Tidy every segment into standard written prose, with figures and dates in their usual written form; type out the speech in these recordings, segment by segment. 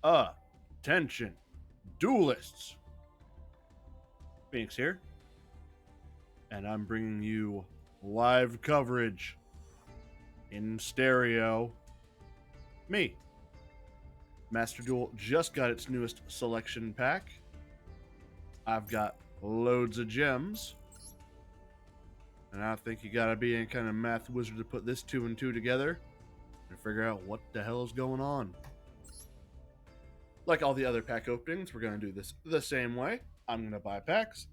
Attention, duelists. Phoenix here, and I'm bringing you live coverage in stereo. Me, Master Duel just got its newest selection pack. I've got loads of gems, and I think you gotta be any kind of math wizard to put this 2 and 2 together and figure out what the hell is going on. Like all the other pack openings, we're gonna do this the same way. I'm gonna buy packs.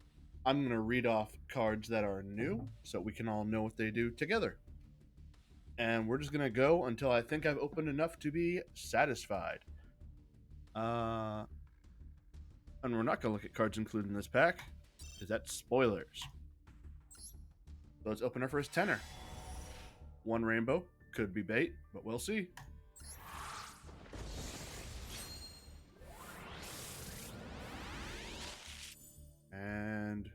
I'm gonna read off cards that are new so we can all know what they do together. And we're just gonna go until I think I've opened enough to be satisfied. And we're not gonna look at cards included in this pack, because that's spoilers. So let's open our first tenner. One rainbow, could be bait, but we'll see. And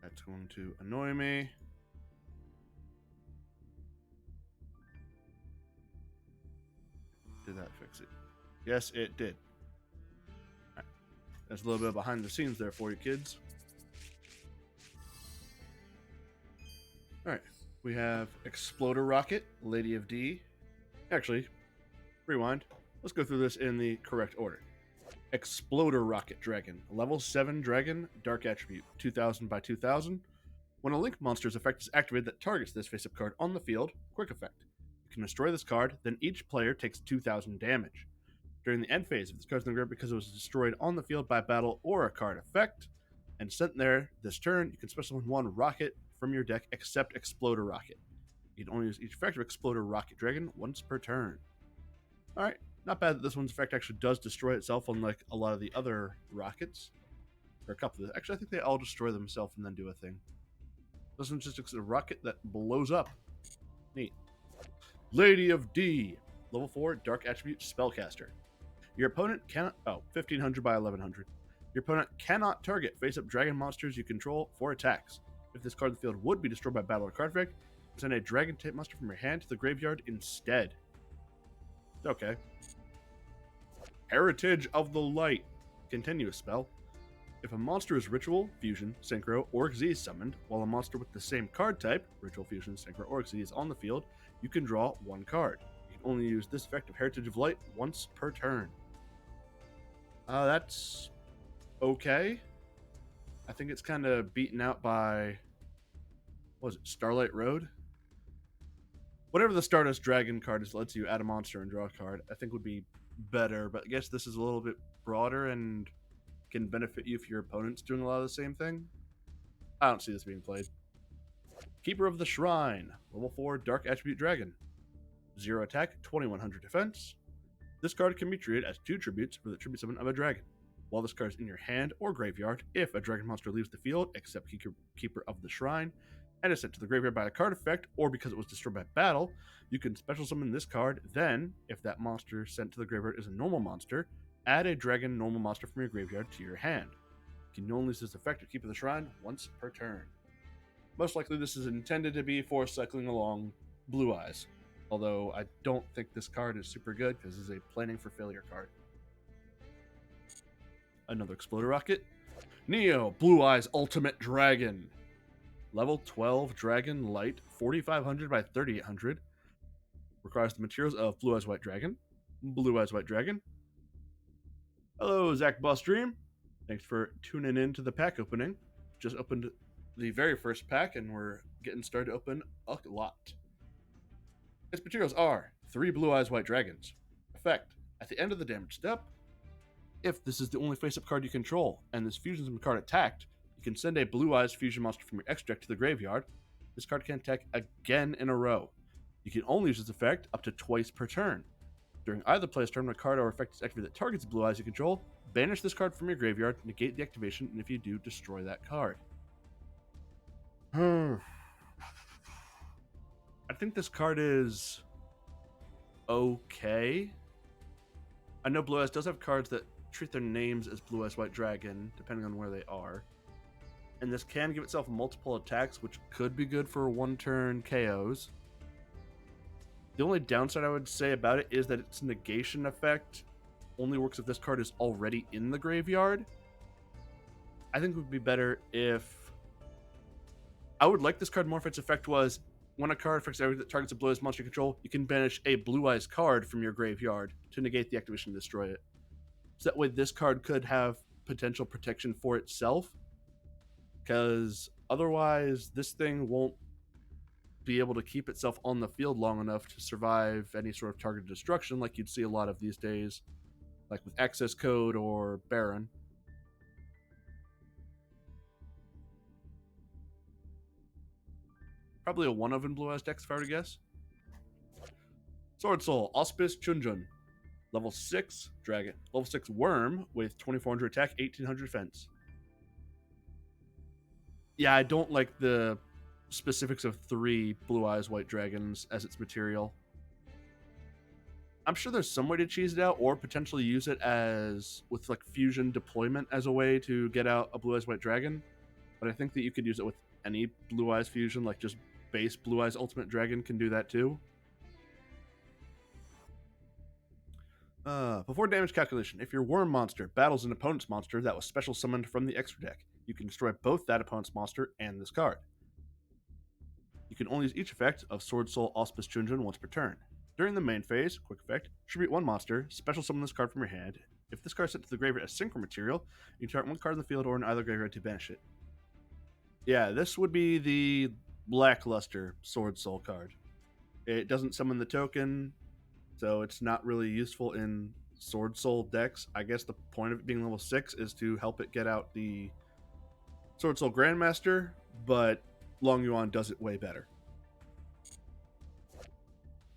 that's going to annoy me. Did that fix it? Yes, it did. Right. There's a little bit of behind the scenes there for you kids. Alright, we have Exploder Rocket, Lady of D. Actually, rewind. Let's go through this in the correct order. Exploder Rocket Dragon, level 7 dragon, dark attribute, 2000 by 2000. When a link monster's effect is activated that targets this face-up card on the field, quick effect. You can destroy this card, then each player takes 2000 damage. During the end phase, if this card's in the graveyard because it was destroyed on the field by battle or a card effect, and sent there this turn, you can special summon one rocket from your deck except Exploder Rocket. You can only use each effect of Exploder Rocket Dragon once per turn. Alright, not bad that this one's effect actually does destroy itself, unlike a lot of the other rockets. Or a couple of them. Actually, I think they all destroy themselves and then do a thing. This one's just a rocket that blows up. Neat. Lady of D, level 4 dark attribute spellcaster. Your opponent cannot. 1500 by 1100. Your opponent cannot target face-up dragon monsters you control for attacks. If this card in the field would be destroyed by battle or card effect, send a dragon-type monster from your hand to the graveyard instead. Okay. Heritage of the Light. Continuous spell. If a monster is Ritual, Fusion, Synchro, or Xyz summoned, while a monster with the same card type, Ritual, Fusion, Synchro, or Xyz is on the field, you can draw one card. You can only use this effect of Heritage of Light once per turn. That's okay. I think it's kind of beaten out by, what was it, Starlight Road? Whatever the Stardust Dragon card is, lets you add a monster and draw a card, I think would be better, but I guess this is a little bit broader and can benefit you if your opponent's doing a lot of the same thing. I don't see this being played. Keeper of the Shrine, level 4 Dark Attribute Dragon. 0 attack, 2100 defense. This card can be treated as 2 tributes for the tribute summon of a dragon. While this card is in your hand or graveyard, if a dragon monster leaves the field, except Keeper of the Shrine, and is sent to the graveyard by a card effect, or because it was destroyed by battle, you can special summon this card. Then, if that monster sent to the graveyard is a normal monster, add a dragon normal monster from your graveyard to your hand. You can only use this effect to Keeper of the Shrine once per turn. Most likely this is intended to be for cycling along Blue Eyes, although I don't think this card is super good because it's a Planning for Failure card. Another Exploder Rocket. Neo, Blue Eyes Ultimate Dragon. Level 12 Dragon Light, 4500 by 3800. Requires the materials of Blue Eyes White Dragon, Blue Eyes White Dragon. Hello, Zach Bustream. Thanks for tuning in to the pack opening. Just opened the very first pack, and we're getting started to open a lot. Its materials are 3 Blue Eyes White Dragons. Effect. At the end of the damage step, if this is the only face-up card you control, and this fusion summon card attacked, you can send a Blue Eyes fusion monster from your extra deck to the graveyard. This card can attack again in a row. You can only use this effect up to twice per turn. During either player's turn, when a card or effect is activated that targets Blue Eyes you control, banish this card from your graveyard, negate the activation, and if you do, destroy that card. I think this card is okay. I know Blue Eyes does have cards that treat their names as Blue Eyes White Dragon, depending on where they are. And this can give itself multiple attacks, which could be good for one-turn KOs. The only downside I would say about it is that its negation effect only works if this card is already in the graveyard. I think it would be better if... I would like this card more if its effect was, when a card affects every that targets a blue-eyes monster you control, you can banish a blue-eyes card from your graveyard to negate the activation and destroy it. So that way this card could have potential protection for itself, because otherwise this thing won't be able to keep itself on the field long enough to survive any sort of targeted destruction like you'd see a lot of these days, like with Access Code or Baron. Probably a 1 of in Blue Eyes decks if I were to guess. Sword Soul, Auspice Chunjun. Level 6 Dragon. Level 6 Worm with 2400 attack, 1800 defense. Yeah, I don't like the specifics of 3 Blue Eyes White Dragons as its material. I'm sure there's some way to cheese it out, or potentially use it as with like fusion deployment as a way to get out a Blue Eyes White Dragon. But I think that you could use it with any Blue Eyes fusion, like just base Blue Eyes Ultimate Dragon can do that too. Before damage calculation, if your Worm monster battles an opponent's monster that was special summoned from the extra deck, you can destroy both that opponent's monster and this card. You can only use each effect of Sword Soul Auspice Chunjun once per turn. During the main phase, quick effect, tribute one monster, special summon this card from your hand. If this card is sent to the graveyard as synchro material, you can target one card in the field or in either graveyard to banish it. Yeah, this would be the lackluster Sword Soul card. It doesn't summon the token, so it's not really useful in Sword Soul decks. I guess the point of it being level 6 is to help it get out the Sword Soul Grandmaster, but Long Yuan does it way better.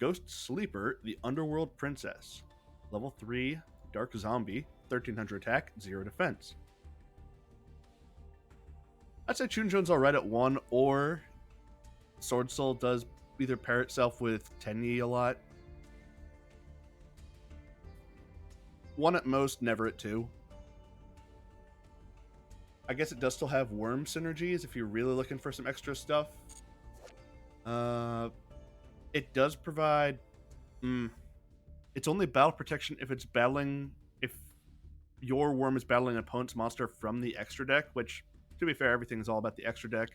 Ghost Sleeper, the Underworld Princess. Level 3, Dark Zombie, 1300 attack, 0 defense. I'd say Chunjun's alright at 1, or Sword Soul does either pair itself with Tenyi a lot. 1 at most, never at 2. I guess it does still have worm synergies if you're really looking for some extra stuff. It does provide... it's only battle protection if it's battling... if your worm is battling an opponent's monster from the extra deck, which, to be fair, everything is all about the extra deck.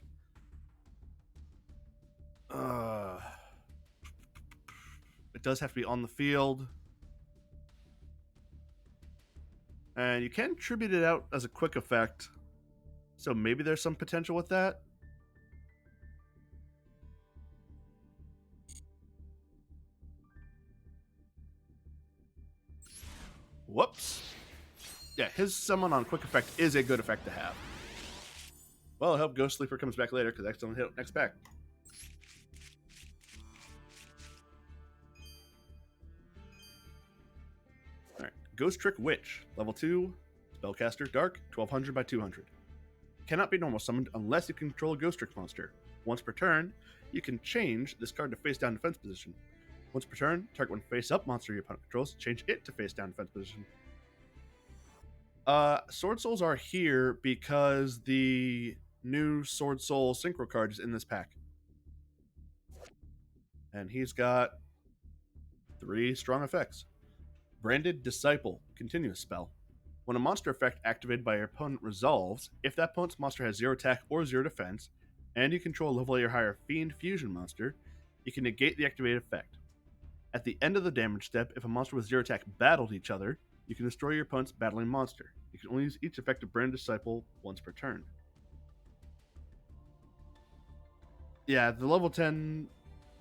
It does have to be on the field. And you can tribute it out as a quick effect, so maybe there's some potential with that. Whoops. Yeah, his summon on quick effect is a good effect to have. Well, I hope Ghost Sleeper comes back later, because I accidentally hit next back. Alright, Ghost Trick Witch, level 2, Spellcaster, Dark, 1200 by 200. Cannot be normal summoned unless you can control a Ghost Trick monster. Once per turn, you can change this card to face down defense position. Once per turn, target one face up monster your opponent controls, change it to face down defense position. Sword Souls are here because the new Sword Soul Synchro card is in this pack. And he's got 3 strong effects. Branded Disciple, continuous spell. When a monster effect activated by your opponent resolves, if that opponent's monster has 0 attack or 0 defense, and you control a level A or higher Fiend Fusion monster, you can negate the activated effect. At the end of the damage step, if a monster with 0 attack battled each other, you can destroy your opponent's battling monster. You can only use each effect of Branded Disciple once per turn. Yeah, the level 10,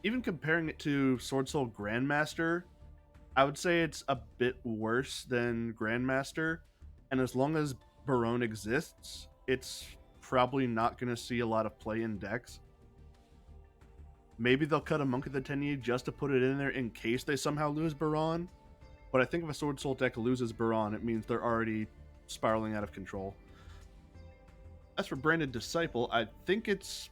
even comparing it to Sword Soul Grandmaster, I would say it's a bit worse than Grandmaster. And as long as Barone exists, it's probably not going to see a lot of play in decks. Maybe they'll cut a Monk of the Tenyi just to put it in there in case they somehow lose Baron. But I think if a Sword Soul deck loses Baron, it means they're already spiraling out of control. As for Branded Disciple, I think it's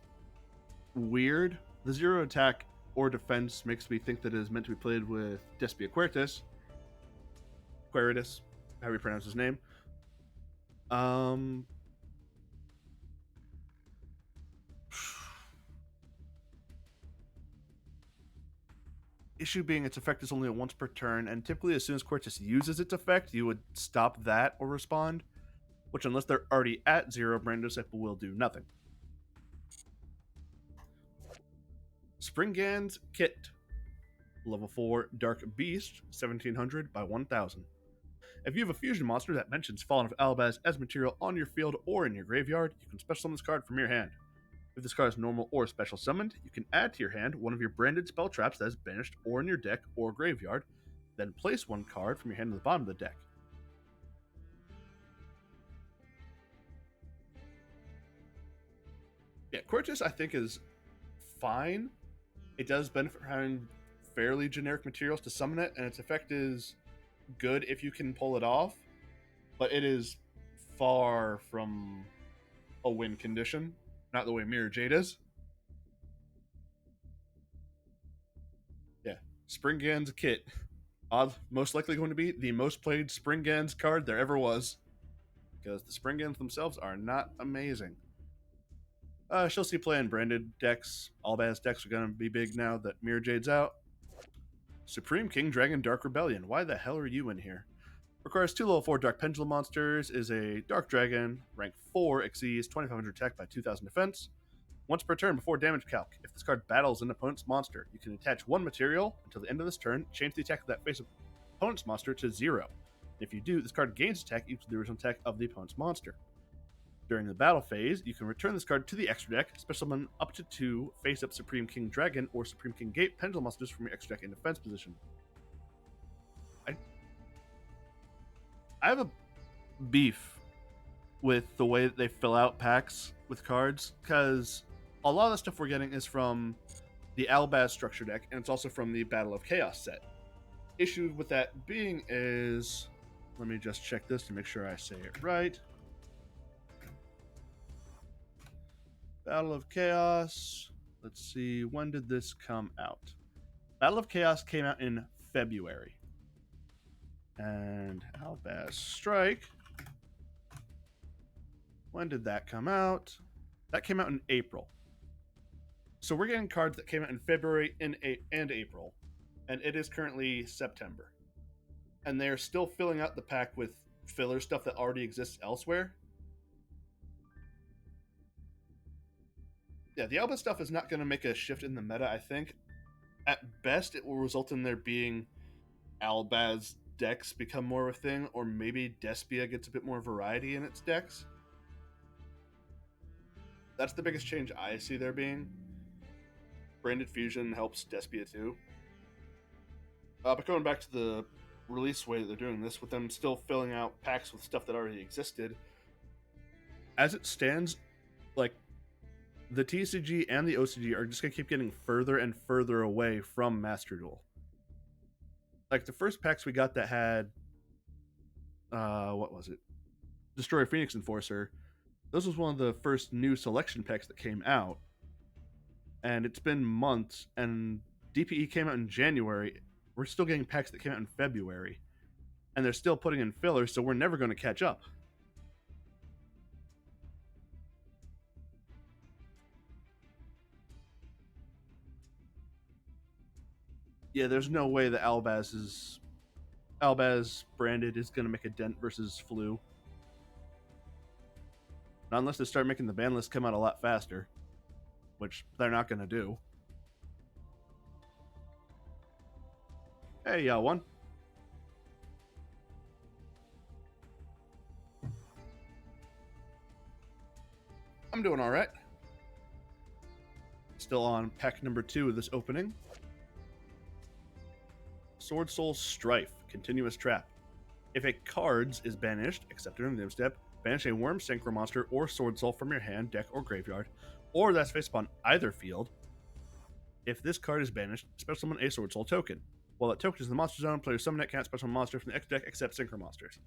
weird. The 0 attack or defense makes me think that it is meant to be played with Despia Queritus, however you pronounce his name. issue being its effect is only once per turn, and typically as soon as Cortis uses its effect, you would stop that or respond, which unless they're already at 0, Brando's Step will do nothing. Springand's Kit. Level 4 Dark Beast, 1700 by 1000. If you have a fusion monster that mentions Fallen of Albaz as material on your field or in your graveyard, you can special summon this card from your hand. If this card is normal or special summoned, you can add to your hand one of your branded spell traps that is banished or in your deck or graveyard, then place one card from your hand to the bottom of the deck. Yeah, Cortis I think is fine. It does benefit from having fairly generic materials to summon it, and its effect is good if you can pull it off, but it is far from a win condition. Not the way Mirror Jade is. Yeah. Springand's Kit. Most likely going to be the most played Springand's card there ever was, because the Springans themselves are not amazing. She'll see play in branded decks. Albaz decks are going to be big now that Mirror Jade's out. Supreme King Dragon Dark Rebellion. Why the hell are you in here? Requires 2 level 4 Dark Pendulum monsters, is a Dark Dragon, rank 4, exceeds 2500 attack by 2000 defense. Once per turn before damage calc, if this card battles an opponent's monster, you can attach 1 material until the end of this turn, change the attack of that face opponent's monster to 0. If you do, this card gains attack equal to the original attack of the opponent's monster. During the battle phase, you can return this card to the extra deck, special summon up to 2 face-up Supreme King Dragon or Supreme King Gate Pendulum monsters from your extra deck in defense position. I have a beef with the way that they fill out packs with cards, because a lot of the stuff we're getting is from the Albaz structure deck, and it's also from the Battle of Chaos set. Issue with that being is, let me just check this to make sure I say it right. Battle of Chaos. Let's see, when did this come out? Battle of Chaos came out in February. And Albaz Strike. When did that come out? That came out in April. So we're getting cards that came out in February and April, and it is currently September. And they're still filling out the pack with filler stuff that already exists elsewhere. Yeah, the Alba stuff is not going to make a shift in the meta, I think. At best, it will result in there being Albaz decks become more of a thing, or maybe Despia gets a bit more variety in its decks. That's the biggest change I see there being. Branded Fusion helps Despia too. But going back to the release way that they're doing this, with them still filling out packs with stuff that already existed, as it stands, like, the TCG and the OCG are just going to keep getting further and further away from Master Duel. Like, the first packs we got that had, what was it? Destroyer Phoenix Enforcer. This was one of the first new selection packs that came out. And it's been months, and DPE came out in January. We're still getting packs that came out in February. And they're still putting in fillers, so we're never going to catch up. Yeah, there's no way that Albaz branded is going to make a dent versus Flu. Not unless they start making the ban list come out a lot faster, which they're not going to do. Hey, one. I'm doing all right. Still on pack number 2 of this opening. Sword Soul Strife, Continuous Trap. If a cards is banished, except during the step, banish a Worm Synchro monster or Sword Soul from your hand, deck, or graveyard, or that's faced upon either field. If this card is banished, special summon a Sword Soul token. While that token is in the monster zone, players summon it can't special summon a monster from the X deck except Synchro monsters.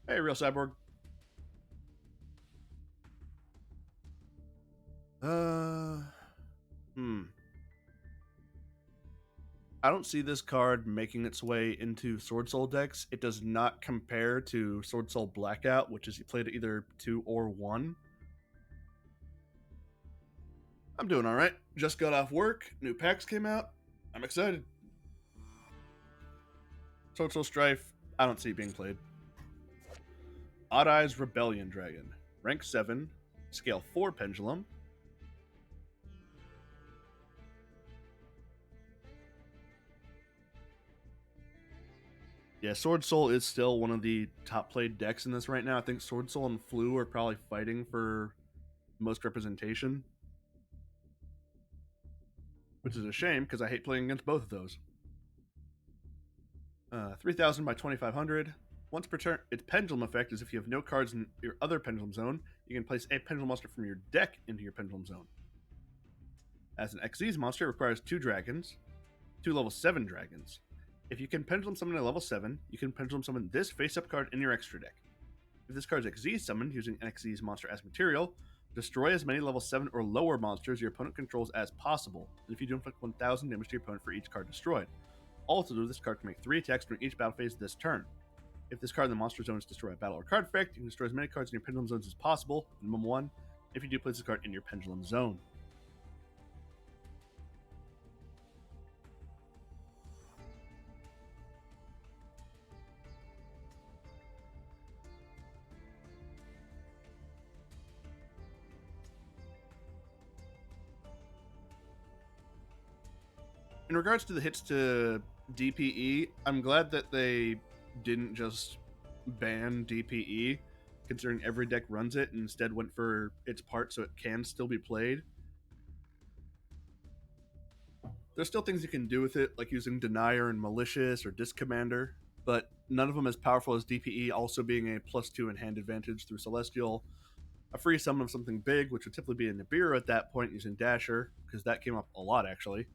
Hey, Real Cyborg. I don't see this card making its way into Sword Soul decks. It does not compare to Sword Soul Blackout, which is you played either 2 or 1. I'm doing all right. Just got off work. New packs came out. I'm excited. Sword Soul Strife, I don't see being played. Odd Eyes Rebellion Dragon. Rank 7. Scale 4 Pendulum. Yeah, Sword Soul is still one of the top played decks in this right now. I think Sword Soul and Flu are probably fighting for most representation, which is a shame because I hate playing against both of those. 3,000 by 2,500. Once per turn, its pendulum effect is if you have no cards in your other pendulum zone, you can place a pendulum monster from your deck into your pendulum zone. As an Xyz monster, it requires 2 dragons, 2 level 7 dragons. If you can pendulum summon a level 7, you can pendulum summon this face-up card in your extra deck. If this card is Xyz summoned using an Xyz monster as material, destroy as many level 7 or lower monsters your opponent controls as possible. And if you do inflict 1,000 damage to your opponent for each card destroyed. Also, this card can make 3 attacks during each battle phase this turn. If this card in the monster zone is destroyed by battle or card effect, you can destroy as many cards in your pendulum zones as possible, minimum 1, if you do place this card in your pendulum zone. In regards to the hits to DPE, I'm glad that they didn't just ban DPE, considering every deck runs it, and instead went for its part so it can still be played. There's still things you can do with it, like using Denier and Malicious or Disc Commander, but none of them as powerful as DPE, also being a +2 in hand advantage through Celestial, a free summon of something big, which would typically be a Nibiru at that point using Dasher, because that came up a lot actually.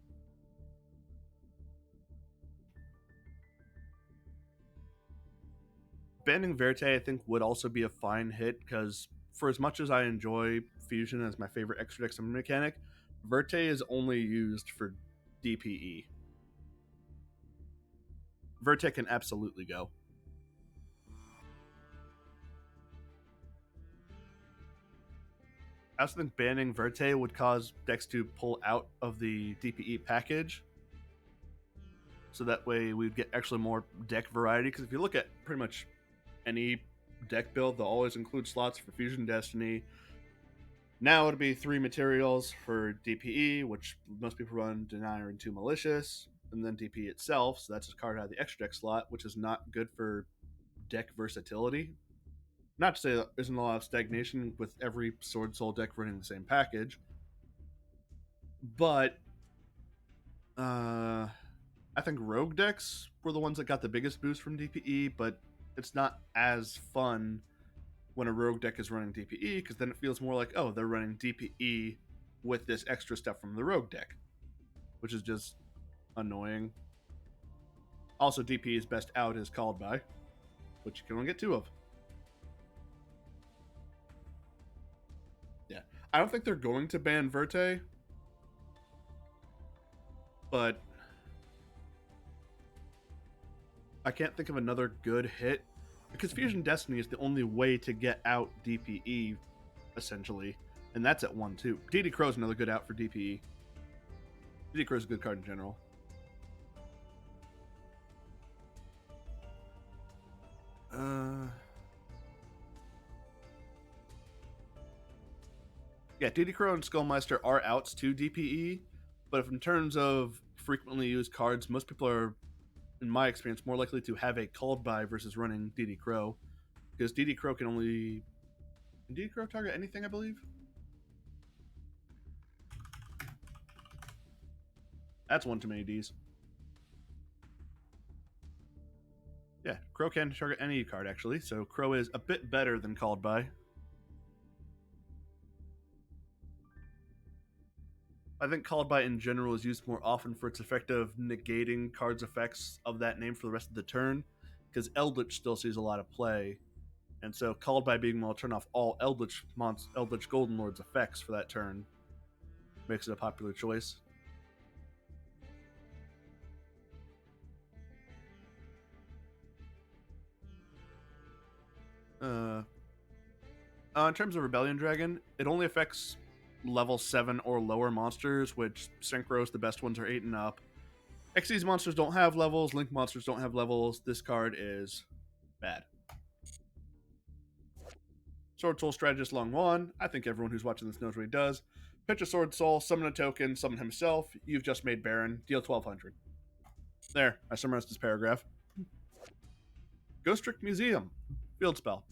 Banning Verte, I think, would also be a fine hit, because for as much as I enjoy Fusion as my favorite extra deck summon mechanic, Verte is only used for DPE. Verte can absolutely go. I also think banning Verte would cause decks to pull out of the DPE package, so that way we'd get actually more deck variety, because if you look at pretty much any deck build, they'll always include slots for Fusion Destiny. Now it'll be 3 materials for DPE, which most people run Denier and 2 Malicious, and then DPE itself, so that's a card out of the extra deck slot, which is not good for deck versatility. Not to say that there isn't a lot of stagnation with every Sword Soul deck running the same package, but I think Rogue decks were the ones that got the biggest boost from DPE, but it's not as fun when a Rogue deck is running DPE, because then it feels more like, oh, they're running DPE with this extra stuff from the Rogue deck, which is just annoying. Also, DPE's best out is Called By, which you can only get 2 of. Yeah. I don't think they're going to ban Verte, but I can't think of another good hit, because Fusion Destiny is the only way to get out DPE, essentially, and that's at 1-2. DD Crow's another good out for DPE. DD Crow's a good card in general. Yeah, DD Crow and Skullmeister are outs to DPE, but if in terms of frequently used cards, most people are, in my experience, more likely to have a Called By versus running DD Crow, because DD Crow can only... Can DD Crow target anything, I believe? That's one too many Ds. Yeah, Crow can target any card, actually, so Crow is a bit better than Called By. I think Called By in general is used more often for its effect of negating cards' effects of that name for the rest of the turn, because Eldritch still sees a lot of play, and so Called By being able to turn off all Eldritch Golden Lord's effects for that turn makes it a popular choice. Uh, in terms of Rebellion Dragon, it only affects level 7 or lower monsters, which Synchros, the best ones, are 8 and up. Xyz monsters don't have levels, Link monsters don't have levels. This card is bad. Sword Soul Strategist Long 1. I think everyone who's watching this knows what he does. Pitch a Sword Soul, summon a token, summon himself. You've just made Baron. Deal 1200. There, I summarized this paragraph. Ghost Trick Museum. Field spell.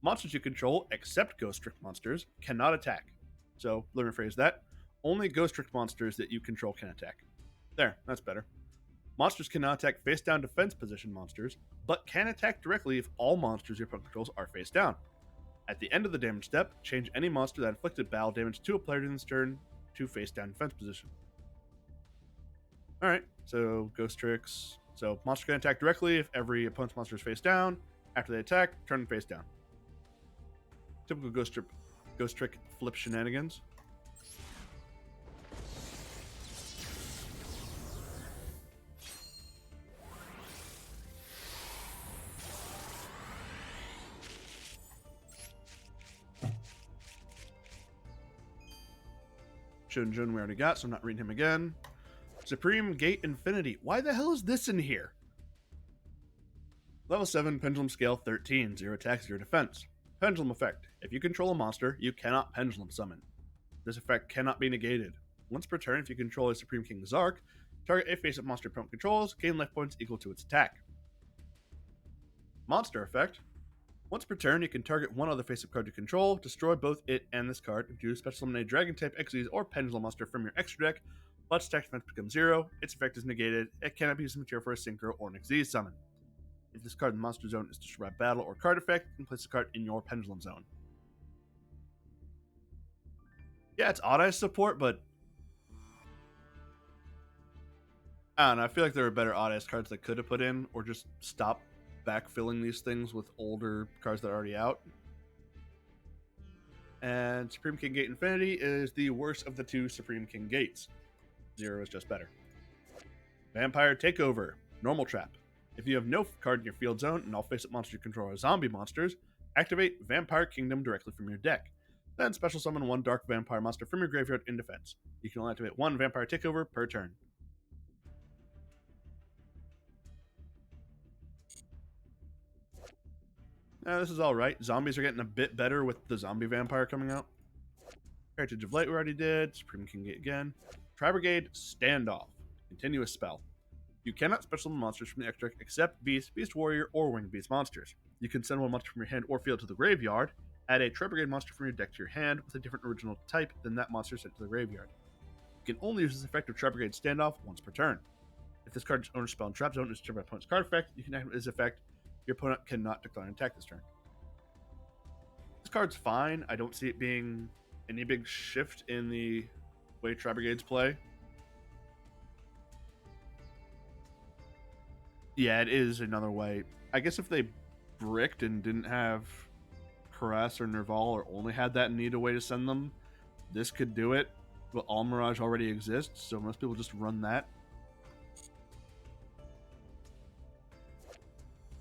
Monsters you control, except Ghost Trick monsters, cannot attack. So, let me rephrase that. Only Ghost Trick monsters that you control can attack. There, that's better. Monsters cannot attack face down defense position monsters, but can attack directly if all monsters your opponent controls are face down. At the end of the damage step, change any monster that inflicted battle damage to a player during this turn to face down defense position. Alright, so Ghost Tricks. So monster can attack directly if every opponent's monster is face down. After they attack, turn them face down. Typical Ghost Trick flip shenanigans. Shun we already got, so I'm not reading him again. Supreme Gate Infinity. Why the hell is this in here? Level 7, Pendulum Scale 13, 0 attack, 0 defense. Pendulum effect. If you control a monster, you cannot Pendulum Summon. This effect cannot be negated. Once per turn, if you control a Supreme King Zark, target a face-up monster your opponent controls, gain life points equal to its attack. Monster effect. Once per turn, you can target one other face-up card you control, destroy both it and this card. If you special summon a Dragon-type Xyz or Pendulum monster from your extra deck, but attack defense becomes 0, its effect is negated, it cannot be used as material for a Synchro or an Xyz summon. If this card in the monster zone is destroyed by battle or card effect, you can place the card in your Pendulum zone. Yeah, it's odd-eyes support, but I don't know, I feel like there are better odd-eyes cards that could have put in, or just stop backfilling these things with older cards that are already out. And Supreme King Gate Infinity is the worst of the two Supreme King Gates. 0 is just better. Vampire Takeover. Normal Trap. If you have no card in your field zone and all face-up monsters you control are zombie monsters, activate Vampire Kingdom directly from your deck. Then special summon one dark vampire monster from your graveyard in defense. You can only activate one Vampire Takeover per turn. This is alright. Zombies are getting a bit better with the zombie vampire coming out. Heritage of Light we already did. Supreme King Gate again. Tri-Brigade Standoff. Continuous spell. You cannot special summon monsters from the extra deck except Beast, Beast Warrior, or Winged Beast monsters. You can send one monster from your hand or field to the graveyard. Add a Tri-Brigade monster from your deck to your hand with a different original type than that monster sent to the graveyard. You can only use this effect of Tri-Brigade Standoff once per turn. If this card's owner's spell in Trap Zone is destroyed by opponent's card effect, you can activate this effect. Your opponent cannot decline an attack this turn. This card's fine. I don't see it being any big shift in the way Tri-Brigades play. Yeah, it is another way. I guess if they bricked and didn't have Caress or Nerval or only had that and needed a way to send them, this could do it. But All Mirage already exists, so most people just run that.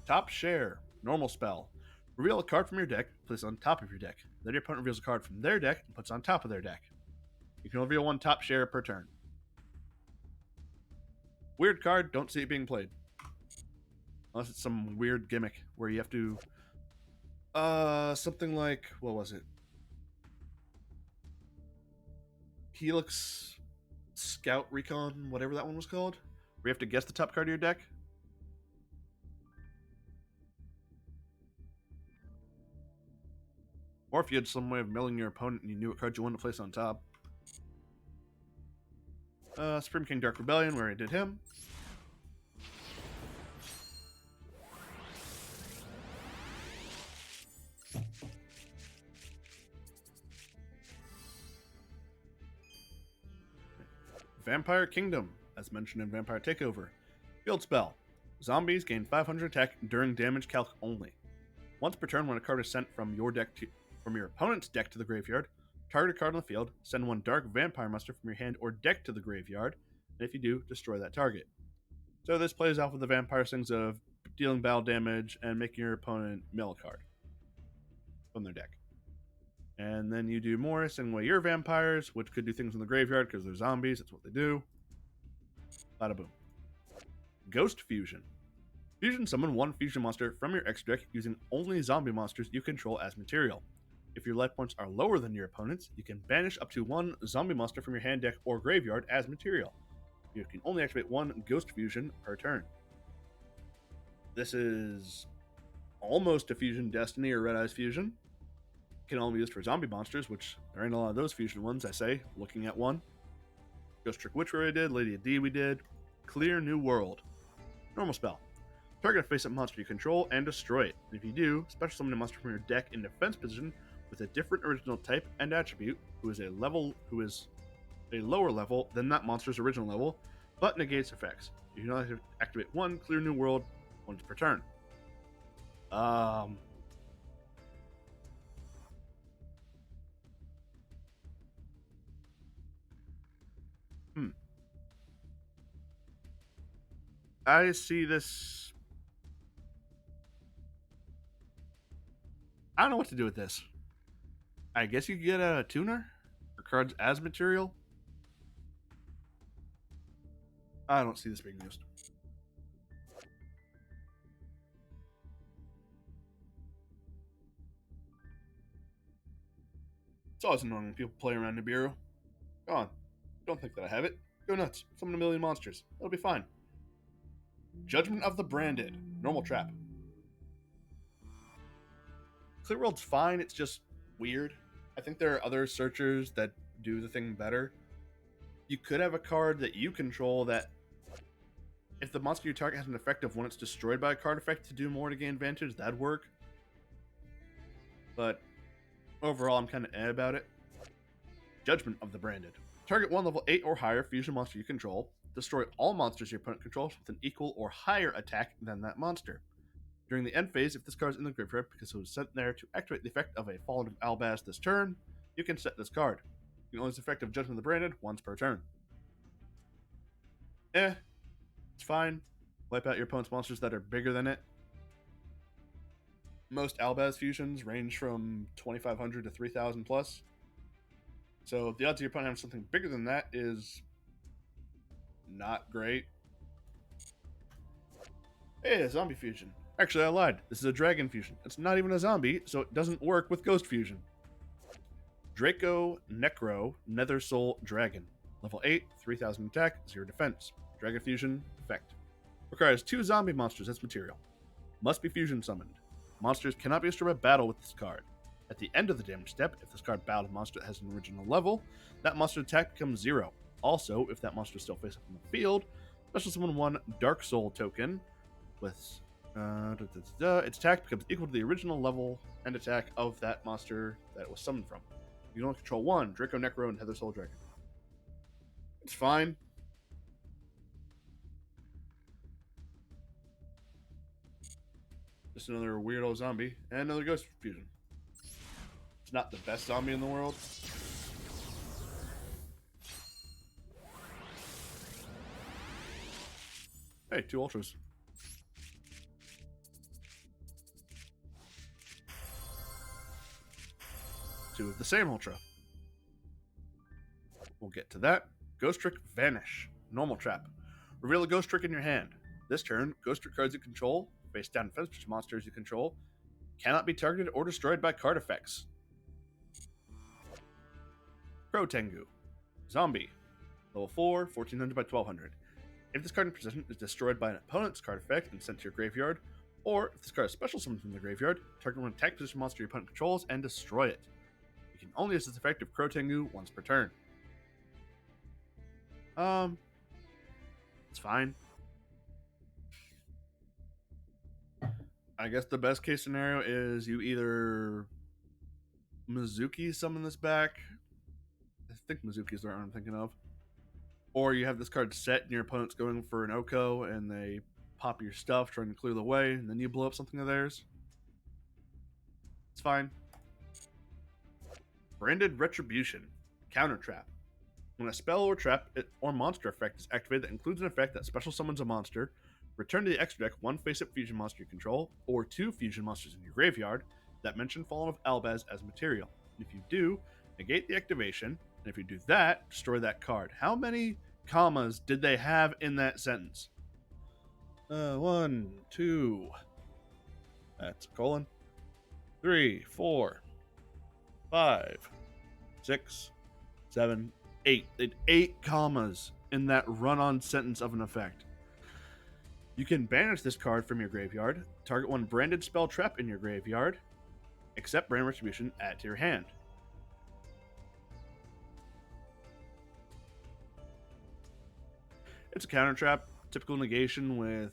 Top Share. Normal spell. Reveal a card from your deck, place it on top of your deck. Then your opponent reveals a card from their deck and puts it on top of their deck. You can reveal one Top Share per turn. Weird card, don't see it being played. Unless it's some weird gimmick where you have to... something like... What was it? Helix Scout Recon, whatever that one was called. Where you have to guess the top card of your deck. Or if you had some way of milling your opponent and you knew what card you wanted to place on top. Supreme King Dark Rebellion, where I did him. Vampire Kingdom, as mentioned in Vampire Takeover. Field spell. Zombies gain 500 attack during damage calc only. Once per turn, when a card is sent from your opponent's deck to the graveyard, target a card on the field, send one dark vampire monster from your hand or deck to the graveyard, and if you do, destroy that target. So this plays off with the vampire things of dealing battle damage and making your opponent mill a card. from their deck. And then you do more, sending away your vampires, which could do things in the graveyard because they're zombies. That's what they do. Bada boom. Ghost Fusion. Fusion summon one fusion monster from your extra deck using only zombie monsters you control as material. If your life points are lower than your opponent's, you can banish up to one zombie monster from your hand deck or graveyard as material. You can only activate one Ghost Fusion per turn. This is almost a Fusion Destiny or Red Eyes Fusion. It can only be used for zombie monsters, which there ain't a lot of those fusion ones, I say, looking at one. Ghost Trick Witcher we did, Lady of D we did. Clear New World. Normal spell. Target a face-up monster you control and destroy it. If you do, special summon a monster from your deck in defense position with a different original type and attribute who is a lower level than that monster's original level, but negates effects. You can only activate one Clear New World once per turn. I see this. I don't know what to do with this. I guess you could get a tuner or cards as material. I don't see this being used. It's always annoying when people play around Nibiru. Go on. Don't think that I have it. Go nuts. Summon a million monsters. It'll be fine. Judgment of the Branded. Normal trap. Clear World's fine. It's just weird. I think there are other searchers that do the thing better. You could have a card that you control that if the monster you target has an effect of when it's destroyed by a card effect to do more to gain advantage, that'd work. But overall, I'm kind of about it. Judgment of the Branded. Target one level 8 or higher fusion monster you control. Destroy all monsters your opponent controls with an equal or higher attack than that monster. During the end phase, if this card is in the graveyard because it was sent there to activate the effect of a Fallen of Albaz this turn, you can set this card. You can only use the effect of Judgment of the Branded once per turn. It's fine. Wipe out your opponent's monsters that are bigger than it. Most Albaz fusions range from 2,500 to 3,000 plus. So the odds of your opponent having something bigger than that is not great. Hey, a zombie fusion. Actually, I lied. This is a dragon fusion. It's not even a zombie, so it doesn't work with ghost fusion. Draco Necro Nether Soul Dragon. Level 8, 3,000 attack, 0 defense. Dragon fusion effect. Requires 2 zombie monsters as material. Must be fusion summoned. Monsters cannot be destroyed by battle with this card. At the end of the damage step, if this card battled a monster that has an original level, that monster's attack becomes 0. Also, if that monster is still face up in the field, special summon 1 Dark Soul token with its attack becomes equal to the original level and attack of that monster that it was summoned from. You can only control 1 Draco Necro and Nether Soul Dragon. It's fine. Just another weirdo zombie and another ghost fusion. It's not the best zombie in the world. Hey, 2 ultras. 2 of the same ultra. We'll get to that. Ghost Trick Vanish. Normal trap. Reveal a ghost trick in your hand. This turn, ghost trick cards you control, face down defense monsters you control, cannot be targeted or destroyed by card effects. Crow Tengu. Zombie. Level 4, 1400 by 1200. If this card in possession is destroyed by an opponent's card effect and sent to your graveyard, or if this card is special summoned from the graveyard, target one attack position monster your opponent controls and destroy it. You can only use this effect of Crow Tengu once per turn. It's fine. I guess the best case scenario is you either Mizuki summon this back. I think Mizuki is the one I'm thinking of. Or you have this card set and your opponent's going for an Oko and they pop your stuff trying to clear the way and then you blow up something of theirs. It's fine. Branded Retribution. Counter Trap. When a spell or trap or monster effect is activated that includes an effect that special summons a monster, return to the extra deck 1 face-up fusion monster you control, or 2 fusion monsters in your graveyard, that mention Fallen of Albaz as material. If you do, negate the activation, and if you do that, destroy that card. How many commas did they have in that sentence? 1, 2. That's a colon. 3, 4, 5, 6, 7, 8. It 8 commas in that run-on sentence of an effect. You can banish this card from your graveyard, target one branded spell trap in your graveyard, accept brand retribution, add it to your hand. It's a counter trap, typical negation with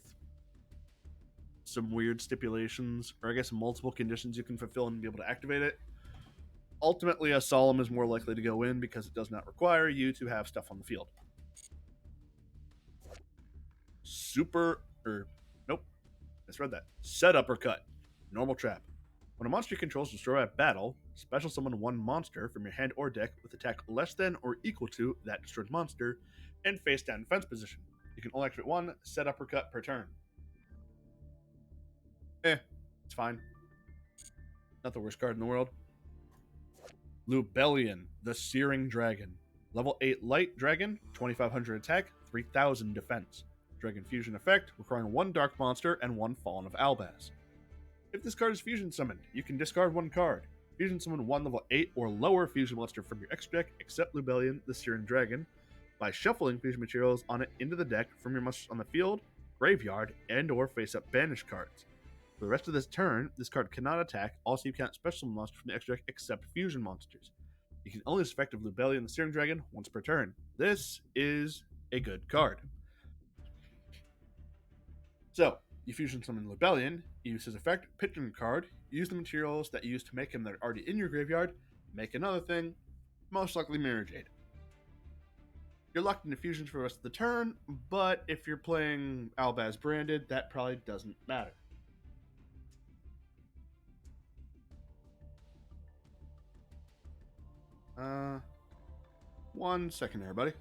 some weird stipulations, or I guess multiple conditions you can fulfill and be able to activate it. Ultimately, a Solemn is more likely to go in because it does not require you to have stuff on the field. Misread that. Set Uppercut. Normal trap. When a monster you control is destroyed by battle, special summon one monster from your hand or deck with attack less than or equal to that destroyed monster and face down defense position. You can only activate one Set Uppercut per turn. It's fine. Not the worst card in the world. Lubellion, the Searing Dragon. Level 8 Light Dragon, 2500 attack, 3000 defense. Dragon Fusion effect, requiring one Dark Monster and one Fallen of Albaz. If this card is Fusion Summoned, you can discard one card. Fusion Summon one level 8 or lower Fusion monster from your extra deck, except Lubellion, the Searing Dragon, by shuffling Fusion materials on it into the deck from your monsters on the field, graveyard, and or face-up banished cards. For the rest of this turn, this card cannot attack. Also, you can't special monsters from the extra deck except fusion monsters. You can only use effect of Lubellion the Searing Dragon once per turn. This is a good card. So, you fusion summon Lubellion, you use his effect, pitch in a card, use the materials that you used to make him that are already in your graveyard, make another thing, most likely Mirror Jade. You're locked into fusions for the rest of the turn, but if you're playing Albaz branded, that probably doesn't matter. One second there, buddy.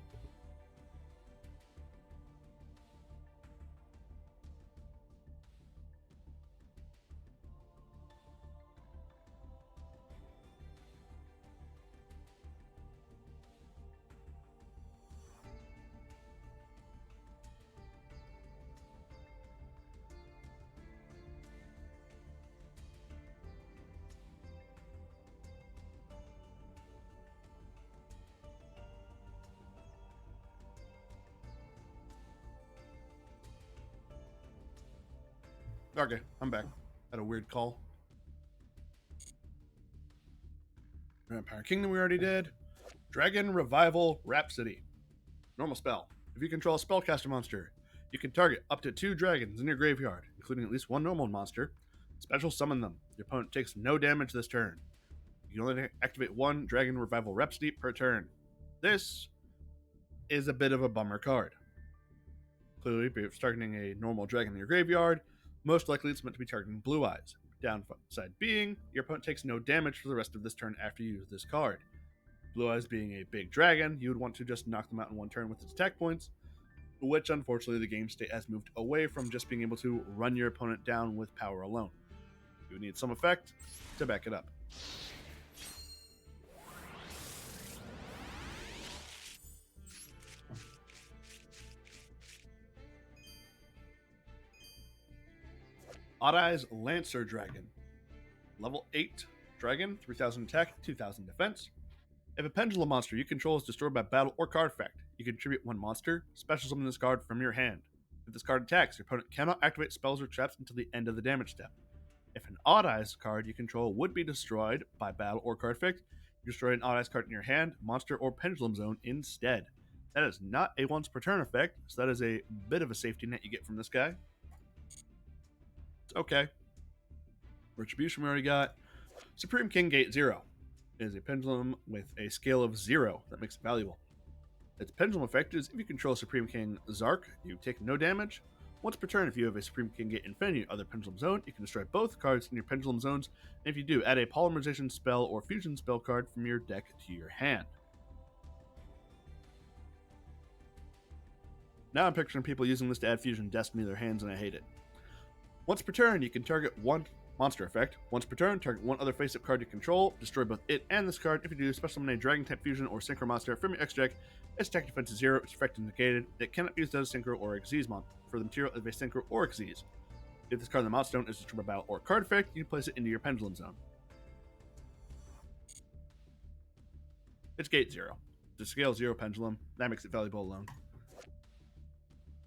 Okay, I'm back. Had a weird call. Vampire Kingdom we already did. Dragon Revival Rhapsody. Normal spell. If you control a spellcaster monster, you can target up to 2 dragons in your graveyard, including at least one normal monster. Special summon them. Your opponent takes no damage this turn. You can only activate one Dragon Revival Rhapsody per turn. This is a bit of a bummer card. Clearly, if you're targeting a normal dragon in your graveyard, most likely it's meant to be targeting Blue Eyes. Downside being, your opponent takes no damage for the rest of this turn after you use this card. Blue Eyes being a big dragon, you would want to just knock them out in one turn with its attack points, which unfortunately the game state has moved away from just being able to run your opponent down with power alone. You would need some effect to back it up. Odd Eyes Lancer Dragon. Level 8 Dragon, 3000 attack, 2000 defense. If a pendulum monster you control is destroyed by battle or card effect, you can contribute one monster, special summon this card from your hand. If this card attacks, your opponent cannot activate spells or traps until the end of the damage step. If an Odd Eyes card you control would be destroyed by battle or card effect, you destroy an Odd Eyes card in your hand, monster, or pendulum zone instead. That is not a once per turn effect, so that is a bit of a safety net you get from this guy. It's okay. Retribution we already got. Supreme King Gate 0 is a pendulum with a scale of 0 that makes it valuable. Its pendulum effect is if you control Supreme King Zark, you take no damage. Once per turn, if you have a Supreme King Gate Infinity other pendulum zone, you can destroy both cards in your pendulum zones, and if you do, add a polymerization spell or fusion spell card from your deck to your hand. Now I'm picturing people using this to add Fusion Destiny to their hands, and I hate it. Once per turn, you can target one Monster effect. Once per turn, target one other face-up card you control. Destroy both it and this card. If you do, special summon a Dragon-type fusion or Synchro monster from your extra deck. Its attack defense is 0. Its effect is negated. It cannot be used as a Synchro or Xyz monster for the material of a Synchro or Xyz. If this card in the milestone is destroyed by battle or card effect, you place it into your Pendulum Zone. It's Gate 0. The scale 0 Pendulum. That makes it valuable alone.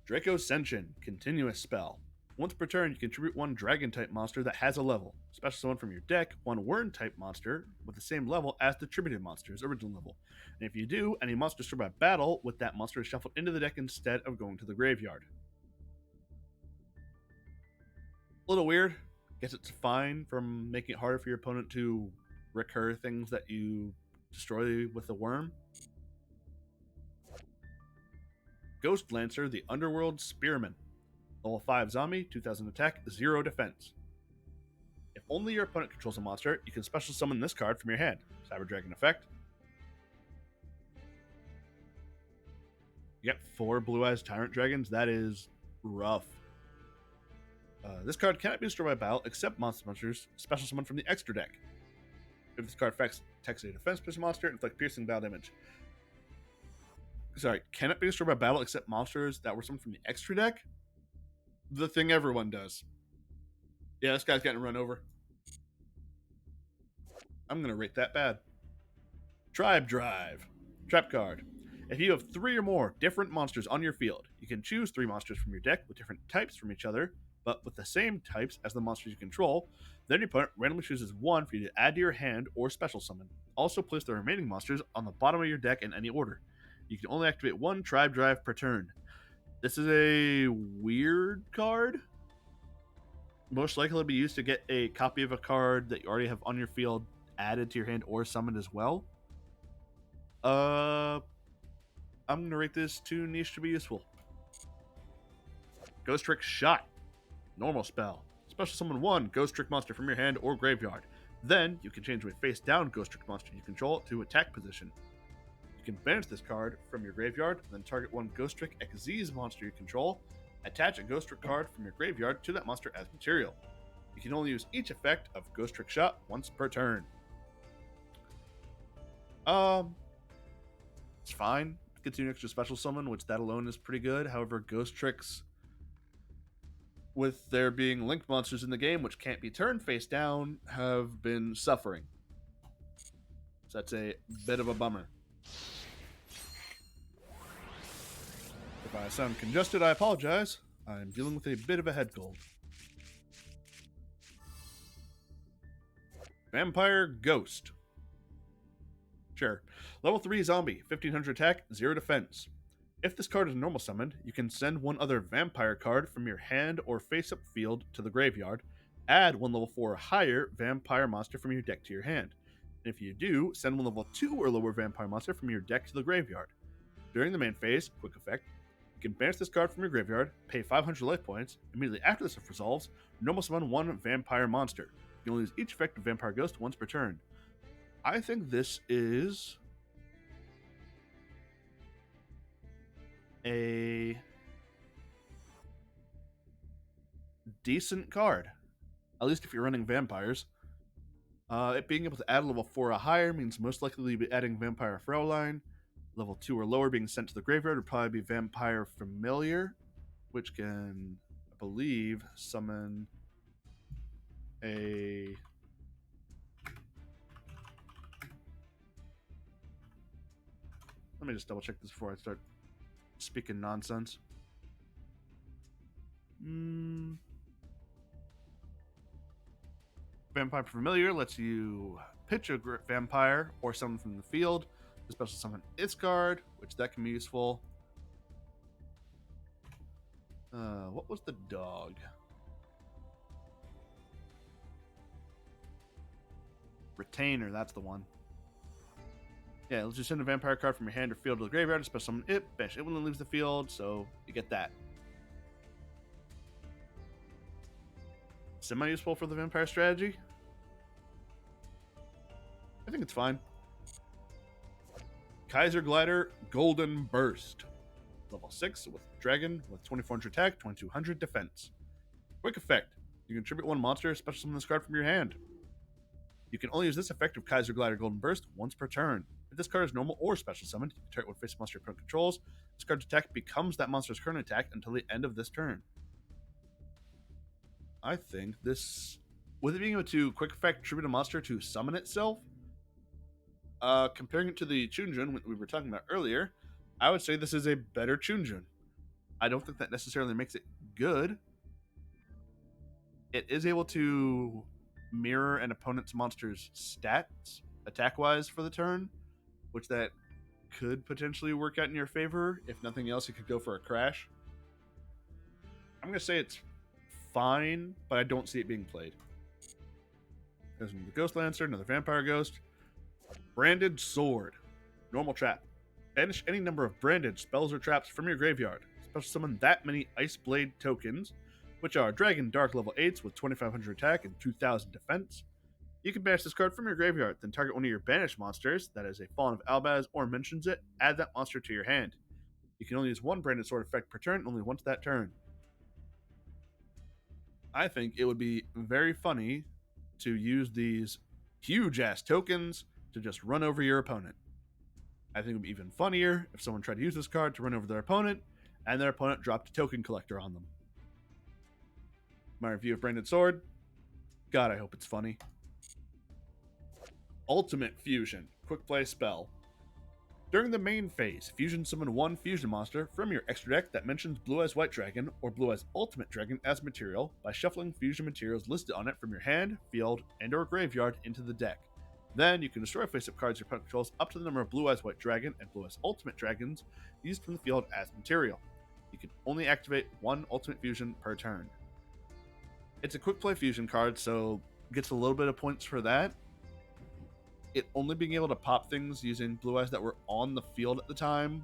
Draco Senshin. Continuous spell. Once per turn, you contribute one Dragon-type monster that has a level. Special summon from your deck one Wyrm-type monster with the same level as the attributed monster's original level. And if you do, any monster destroyed by battle with that monster is shuffled into the deck instead of going to the graveyard. A little weird. Guess it's fine from making it harder for your opponent to recur things that you destroy with a Wyrm. Ghost Lancer, the Underworld Spearman. Level 5 zombie, 2000 attack, 0 defense. If only your opponent controls a monster, you can special summon this card from your hand. Cyber Dragon effect. You get 4 Blue Eyes Tyrant Dragons. That is rough. This card cannot be destroyed by battle except monsters special summon from the extra deck. If this card affects text a defense plus monster, inflict piercing battle damage. Sorry, cannot be destroyed by battle except monsters that were summoned from the extra deck? The thing everyone does. Yeah, this guy's getting run over. I'm going to rate that bad. Tribe Drive. Trap card. If you have 3 or more different monsters on your field, you can choose 3 monsters from your deck with different types from each other, but with the same types as the monsters you control. Then your opponent randomly chooses 1 for you to add to your hand or special summon. Also place the remaining monsters on the bottom of your deck in any order. You can only activate 1 Tribe Drive per turn. This is a weird card. Most likely to be used to get a copy of a card that you already have on your field added to your hand or summoned as well. I'm going to rate this too niche to be useful. Ghost Trick Shot. Normal spell. Special summon 1 Ghost Trick monster from your hand or graveyard. Then you can change a face down Ghost Trick monster you control to attack position. You can banish this card from your graveyard, then target 1 Ghost Trick Xyz monster you control. Attach a Ghost Trick card from your graveyard to that monster as material. You can only use each effect of Ghost Trick Shot once per turn. It's fine. Continue extra special summon, which that alone is pretty good. However, Ghost Tricks, with there being linked monsters in the game, which can't be turned face down, have been suffering. So that's a bit of a bummer. If I sound congested, I apologize. I'm dealing with a bit of a head cold. Vampire Ghost. Sure. Level 3 zombie, 1500 attack, 0 defense. If this card is normal summoned, you can send 1 other vampire card from your hand or face-up field to the graveyard, add 1 level 4 or higher vampire monster from your deck to your hand. And if you do, send 1 level 2 or lower vampire monster from your deck to the graveyard. During the main phase, quick effect, you can banish this card from your graveyard, pay 500 life points. Immediately after this resolves, normal summon 1 vampire monster. You can only use each effect of Vampire Ghost once per turn. I think this is a decent card. At least if you're running vampires. It being able to add a level 4 or higher means most likely you'll be adding Vampire Fraulein. Level 2 or lower being sent to the graveyard would probably be Vampire Familiar, which can, I believe, summon a... Let me just double check this before I start speaking nonsense. Vampire Familiar lets you pitch a vampire or summon from the field. To special summon its card, which that can be useful. What was the dog? Retainer, that's the one. Yeah, let's just send a vampire card from your hand or field to the graveyard, special summon it, banish it when it leaves the field, so you get that. Semi-useful for the vampire strategy? I think it's fine. Kaiser Glider Golden Burst. Level 6 with Dragon with 2400 attack, 2200 defense. Quick effect. You can tribute one monster, special summon this card from your hand. You can only use this effect of Kaiser Glider Golden Burst once per turn. If this card is normal or special summoned, you can target one face monster your opponent controls. This card's attack becomes that monster's current attack until the end of this turn. I think this, with it being able to quick effect tribute a monster to summon itself, comparing it to the Chunjun we were talking about earlier, I would say this is a better Chunjun. I don't think that necessarily makes it good. It is able to mirror an opponent's monster's stats, attack-wise, for the turn, which that could potentially work out in your favor. If nothing else, it could go for a crash. I'm going to say it's fine, but I don't see it being played. There's the Ghost Lancer, another Vampire Ghost. Branded Sword. Normal trap. Banish any number of branded spells or traps from your graveyard. Special summon that many Ice Blade tokens, which are Dragon Dark level 8s with 2500 attack and 2000 defense. You can banish this card from your graveyard, then target one of your banished monsters, that is a Fallen of Albaz, or mentions it, add that monster to your hand. You can only use one Branded Sword effect per turn, only once that turn. I think it would be very funny to use these huge-ass tokens to just run over your opponent. I think it would be even funnier if someone tried to use this card to run over their opponent, and their opponent dropped a token collector on them. My review of Branded Sword, God, I hope it's funny. Ultimate Fusion, quick play spell. During the main phase, fusion summon one fusion monster from your extra deck that mentions Blue Eyes White Dragon or Blue Eyes Ultimate Dragon as material by shuffling fusion materials listed on it from your hand, field, and or graveyard into the deck. Then you can destroy face-up cards your opponent controls up to the number of Blue Eyes White Dragon and Blue Eyes Ultimate Dragons used from the field as material. You can only activate one Ultimate Fusion per turn. It's a quick play fusion card, so gets a little bit of points for that. It only being able to pop things using Blue Eyes that were on the field at the time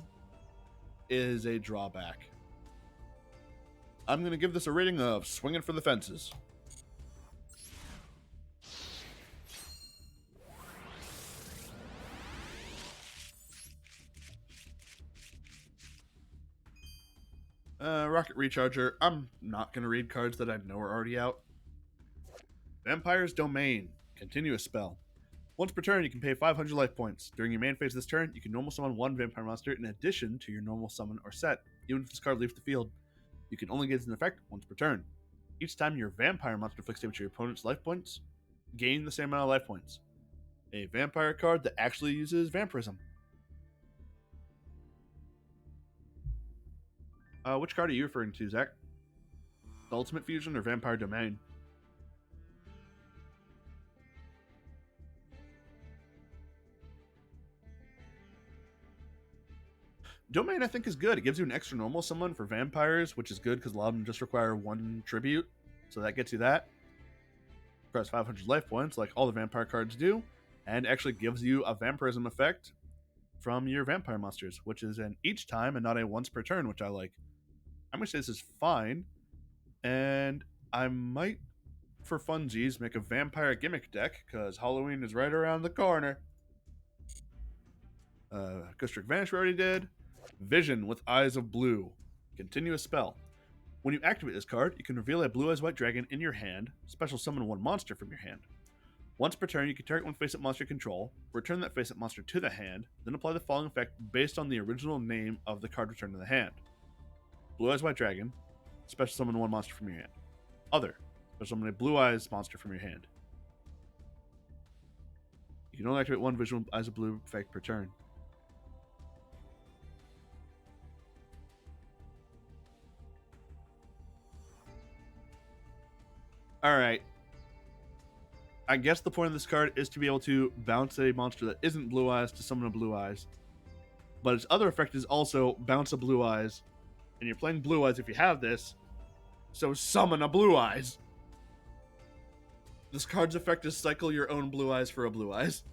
is a drawback. I'm going to give this a rating of swinging for the fences. Rocket Recharger. I'm not going to read cards that I know are already out. Vampire's Domain. Continuous spell. Once per turn, you can pay 500 life points. During your main phase of this turn, you can normal summon one vampire monster in addition to your normal summon or set, even if this card leaves the field. You can only get its effect once per turn. Each time your vampire monster inflicts damage to your opponent's life points, gain the same amount of life points. A vampire card that actually uses vampirism. Which card are you referring to, Zach? The Ultimate Fusion or Vampire Domain? Domain, I think, is good. It gives you an extra normal summon for vampires, which is good because a lot of them just require one tribute. So that gets you that. Requires 500 life points, like all the vampire cards do, and actually gives you a vampirism effect from your vampire monsters, which is an each time and not a once per turn, which I like. I'm going to say this is fine, and I might, for funsies, make a vampire gimmick deck, because Halloween is right around the corner. Ghost Trick Vanish we already did. Vision with Eyes of Blue. Continuous spell. When you activate this card, you can reveal a Blue Eyes White Dragon in your hand, special summon one monster from your hand. Once per turn, you can target one face-up monster you control, return that face-up monster to the hand, then apply the following effect based on the original name of the card returned to the hand. Blue Eyes White Dragon, special summon one monster from your hand. Other, special summon a Blue Eyes monster from your hand. You can only activate one Visual Eyes of Blue effect per turn. Alright. I guess the point of this card is to be able to bounce a monster that isn't Blue Eyes to summon a Blue Eyes. But its other effect is also bounce a Blue Eyes. And you're playing Blue Eyes if you have this. So summon a Blue Eyes. This card's effect is cycle your own Blue Eyes for a Blue Eyes.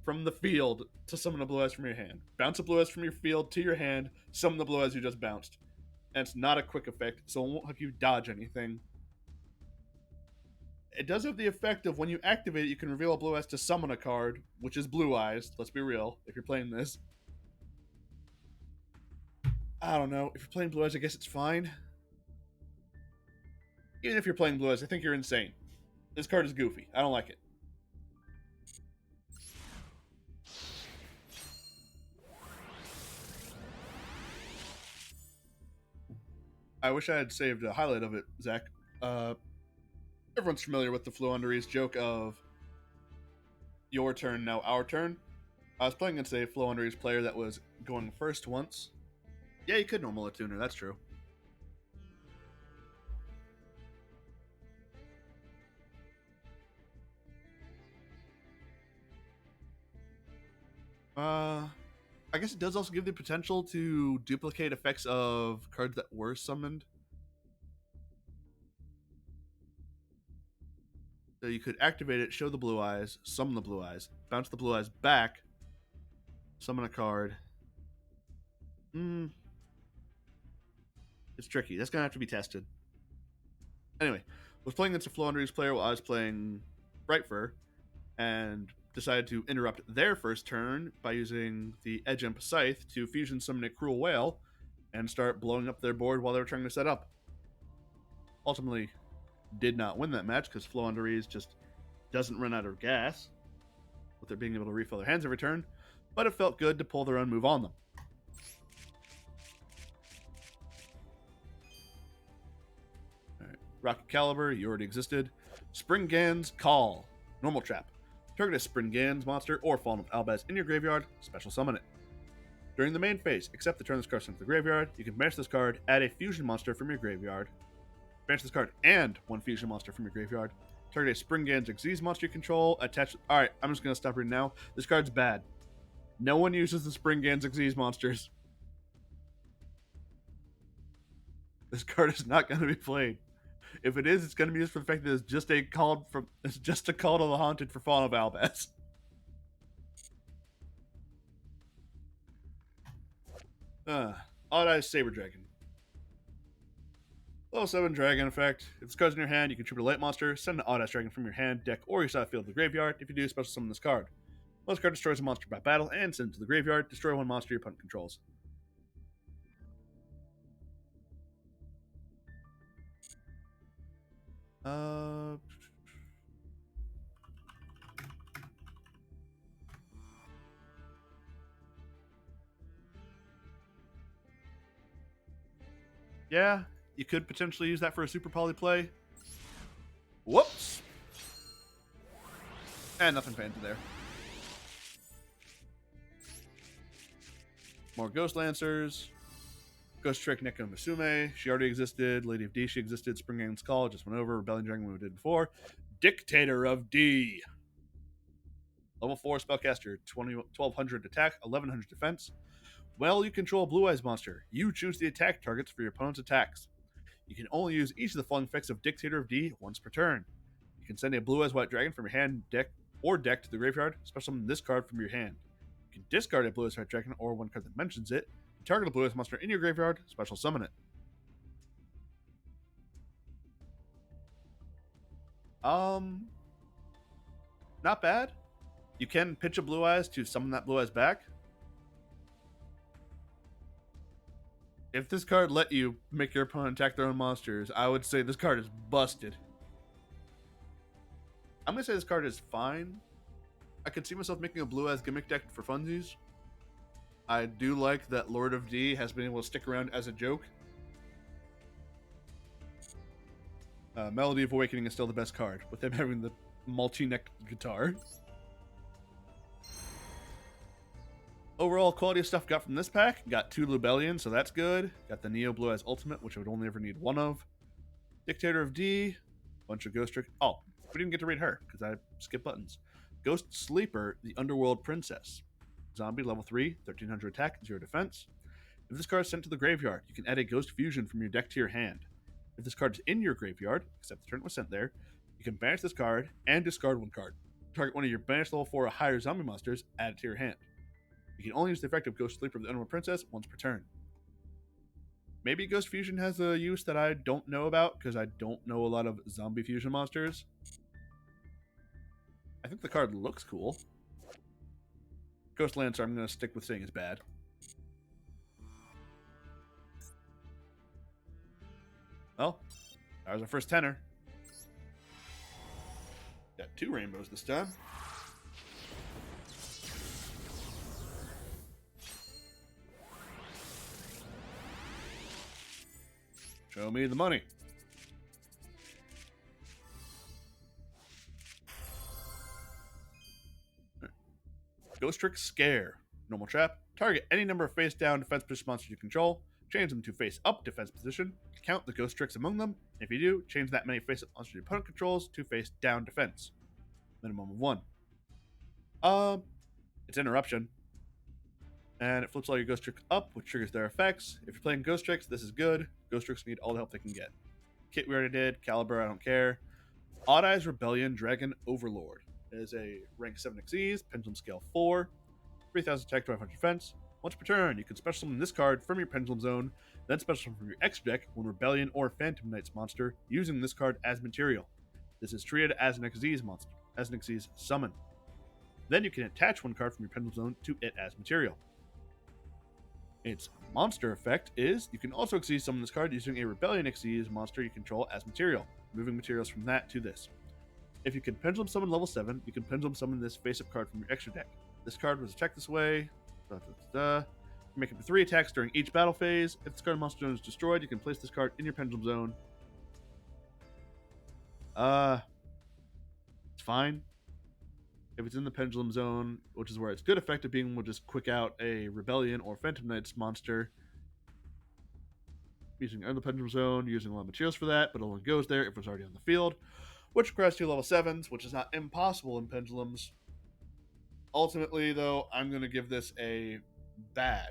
From the field to summon a Blue Eyes from your hand. Bounce a Blue Eyes from your field to your hand. Summon the Blue Eyes you just bounced. And it's not a quick effect, so it won't help you dodge anything. It does have the effect of when you activate it, you can reveal a Blue Eyes to summon a card, which is Blue Eyes. Let's be real, if you're playing this. I don't know. If you're playing Blue Eyes, I guess it's fine. Even if you're playing Blue Eyes, I think you're insane. This card is goofy. I don't like it. I wish I had saved a highlight of it, Zach. Uh, Everyone's familiar with the Floowandereeze joke of your turn, now our turn. I was playing against a Floowandereeze player that was going first once. Yeah, you could normal a tuner, that's true. I guess it does also give the potential to duplicate effects of cards that were summoned. So you could activate it, show the blue eyes, summon the blue eyes, bounce the blue eyes back, summon a card. It's tricky. That's gonna have to be tested. Anyway, I was playing against a Floowandereeze player while I was playing Brightfur, and decided to interrupt their first turn by using the Edge Imp Scythe to fusion summon a Cruel Whale and start blowing up their board while they were trying to set up. Ultimately, did not win that match because Floowandereeze just doesn't run out of gas with their being able to refill their hands every turn, but it felt good to pull their own move on them. All right. Rocket Caliber, you already existed. Springans Call, normal trap. Target a Springans monster or Fallen of Albaz in your graveyard, special summon it. During the main phase, except the turn this card sent to the graveyard, you can banish this card, add a fusion monster from your graveyard, banish this card and one fusion monster from your graveyard, target a Springans Xyz monster you control, attach. Alright, I'm just going to stop reading now. This card's bad. No one uses the Springans Xyz monsters. This card is not going to be played. If it is, it's going to be used for the fact that it's just a call to the Haunted for Fallen of Albaz. Odd Eyes Saber Dragon. Level 7 Dragon effect. If this card's in your hand, you can tribute a light monster, send an Odd Eyes Dragon from your hand, deck, or your side field to the graveyard. If you do, special summon this card. Once this card destroys a monster by battle and sends it to the graveyard, destroy one monster your opponent controls. Yeah, you could potentially use that for a super poly play. Whoops! And nothing fancy there. More Ghost Lancers. Ghost Trick Neko Masume. She already existed. Lady of D, she existed. Springans Call, just went over. Rebellion Dragon, we did before. Dictator of D. Level 4 Spellcaster, 1200 attack, 1100 defense. Well, you control a Blue Eyes monster. You choose the attack targets for your opponent's attacks. You can only use each of the following effects of Dictator of D once per turn. You can send a Blue Eyes White Dragon from your hand, deck, or deck to the graveyard, special summon this card from your hand. You can discard a Blue Eyes White Dragon or one card that mentions it, and target a Blue Eyes monster in your graveyard, special summon it. Not bad. You can pitch a Blue Eyes to summon that Blue Eyes back. If this card let you make your opponent attack their own monsters, I would say this card is busted. I'm going to say this card is fine. I could see myself making a Blue Eyes gimmick deck for funsies. I do like that Lord of D has been able to stick around as a joke. Melody of Awakening is still the best card, with them having the multi-necked guitar. Overall quality of stuff got from this pack. Got 2 Lubellion, so that's good. Got the Neo Blue Eyes Ultimate, which I would only ever need 1 of. Dictator of D. Bunch of Ghost Trick. Oh, we didn't get to read her, because I skipped buttons. Ghost Sleeper, the Underworld Princess. Zombie, level 3, 1300 attack, 0 defense. If this card is sent to the graveyard, you can add a Ghost Fusion from your deck to your hand. If this card is in your graveyard, except the turn it was sent there, you can banish this card and discard one card. Target one of your banished level 4 or higher zombie monsters, add it to your hand. You can only use the effect of Ghost Sleeper of the Underworld Princess once per turn. Maybe Ghost Fusion has a use that I don't know about, because I don't know a lot of zombie fusion monsters. I think the card looks cool. Ghost Lancer, I'm going to stick with saying is bad. Well, That was our first tenor. Got 2 rainbows this time. Show me the money. Ghost Trick Scare. Normal trap. Target any number of face down defense position monsters you control. Change them to face up defense position. Count the ghost tricks among them. If you do, change that many face up monsters your opponent controls to face down defense. Minimum of 1. It's interruption. And it flips all your ghost tricks up, which triggers their effects. If you're playing ghost tricks, this is good. Ghost tricks need all the help they can get. Kit we already did. Caliber, I don't care. Odd Eyes Rebellion Dragon Overlord. It is a rank 7 Xyz, Pendulum Scale 4, 3000 attack, 2500 defense. Once per turn, you can special summon this card from your Pendulum Zone, then special summon from your extra deck when Rebellion or Phantom Knights monster using this card as material. This is treated as an Xyz monster, as an Xyz summon. Then you can attach one card from your Pendulum Zone to it as material. Its monster effect is you can also Xyz summon this card using a Rebellion Xyz monster you control as material, moving materials from that to this. If you can Pendulum Summon level 7, you can Pendulum Summon this face-up card from your extra deck. This card was attacked this way. You make up to 3 attacks during each battle phase. If this card in Monster Zone is destroyed, you can place this card in your Pendulum Zone. It's fine. If it's in the Pendulum Zone, which is where it's good effect of being able to just quick out a Rebellion or Phantom Knights monster. Using the Pendulum Zone, using a lot of materials for that, but it only goes there if it's already on the field. Which requires 2 level 7s, which is not impossible in Pendulums. Ultimately, though, I'm going to give this a bad.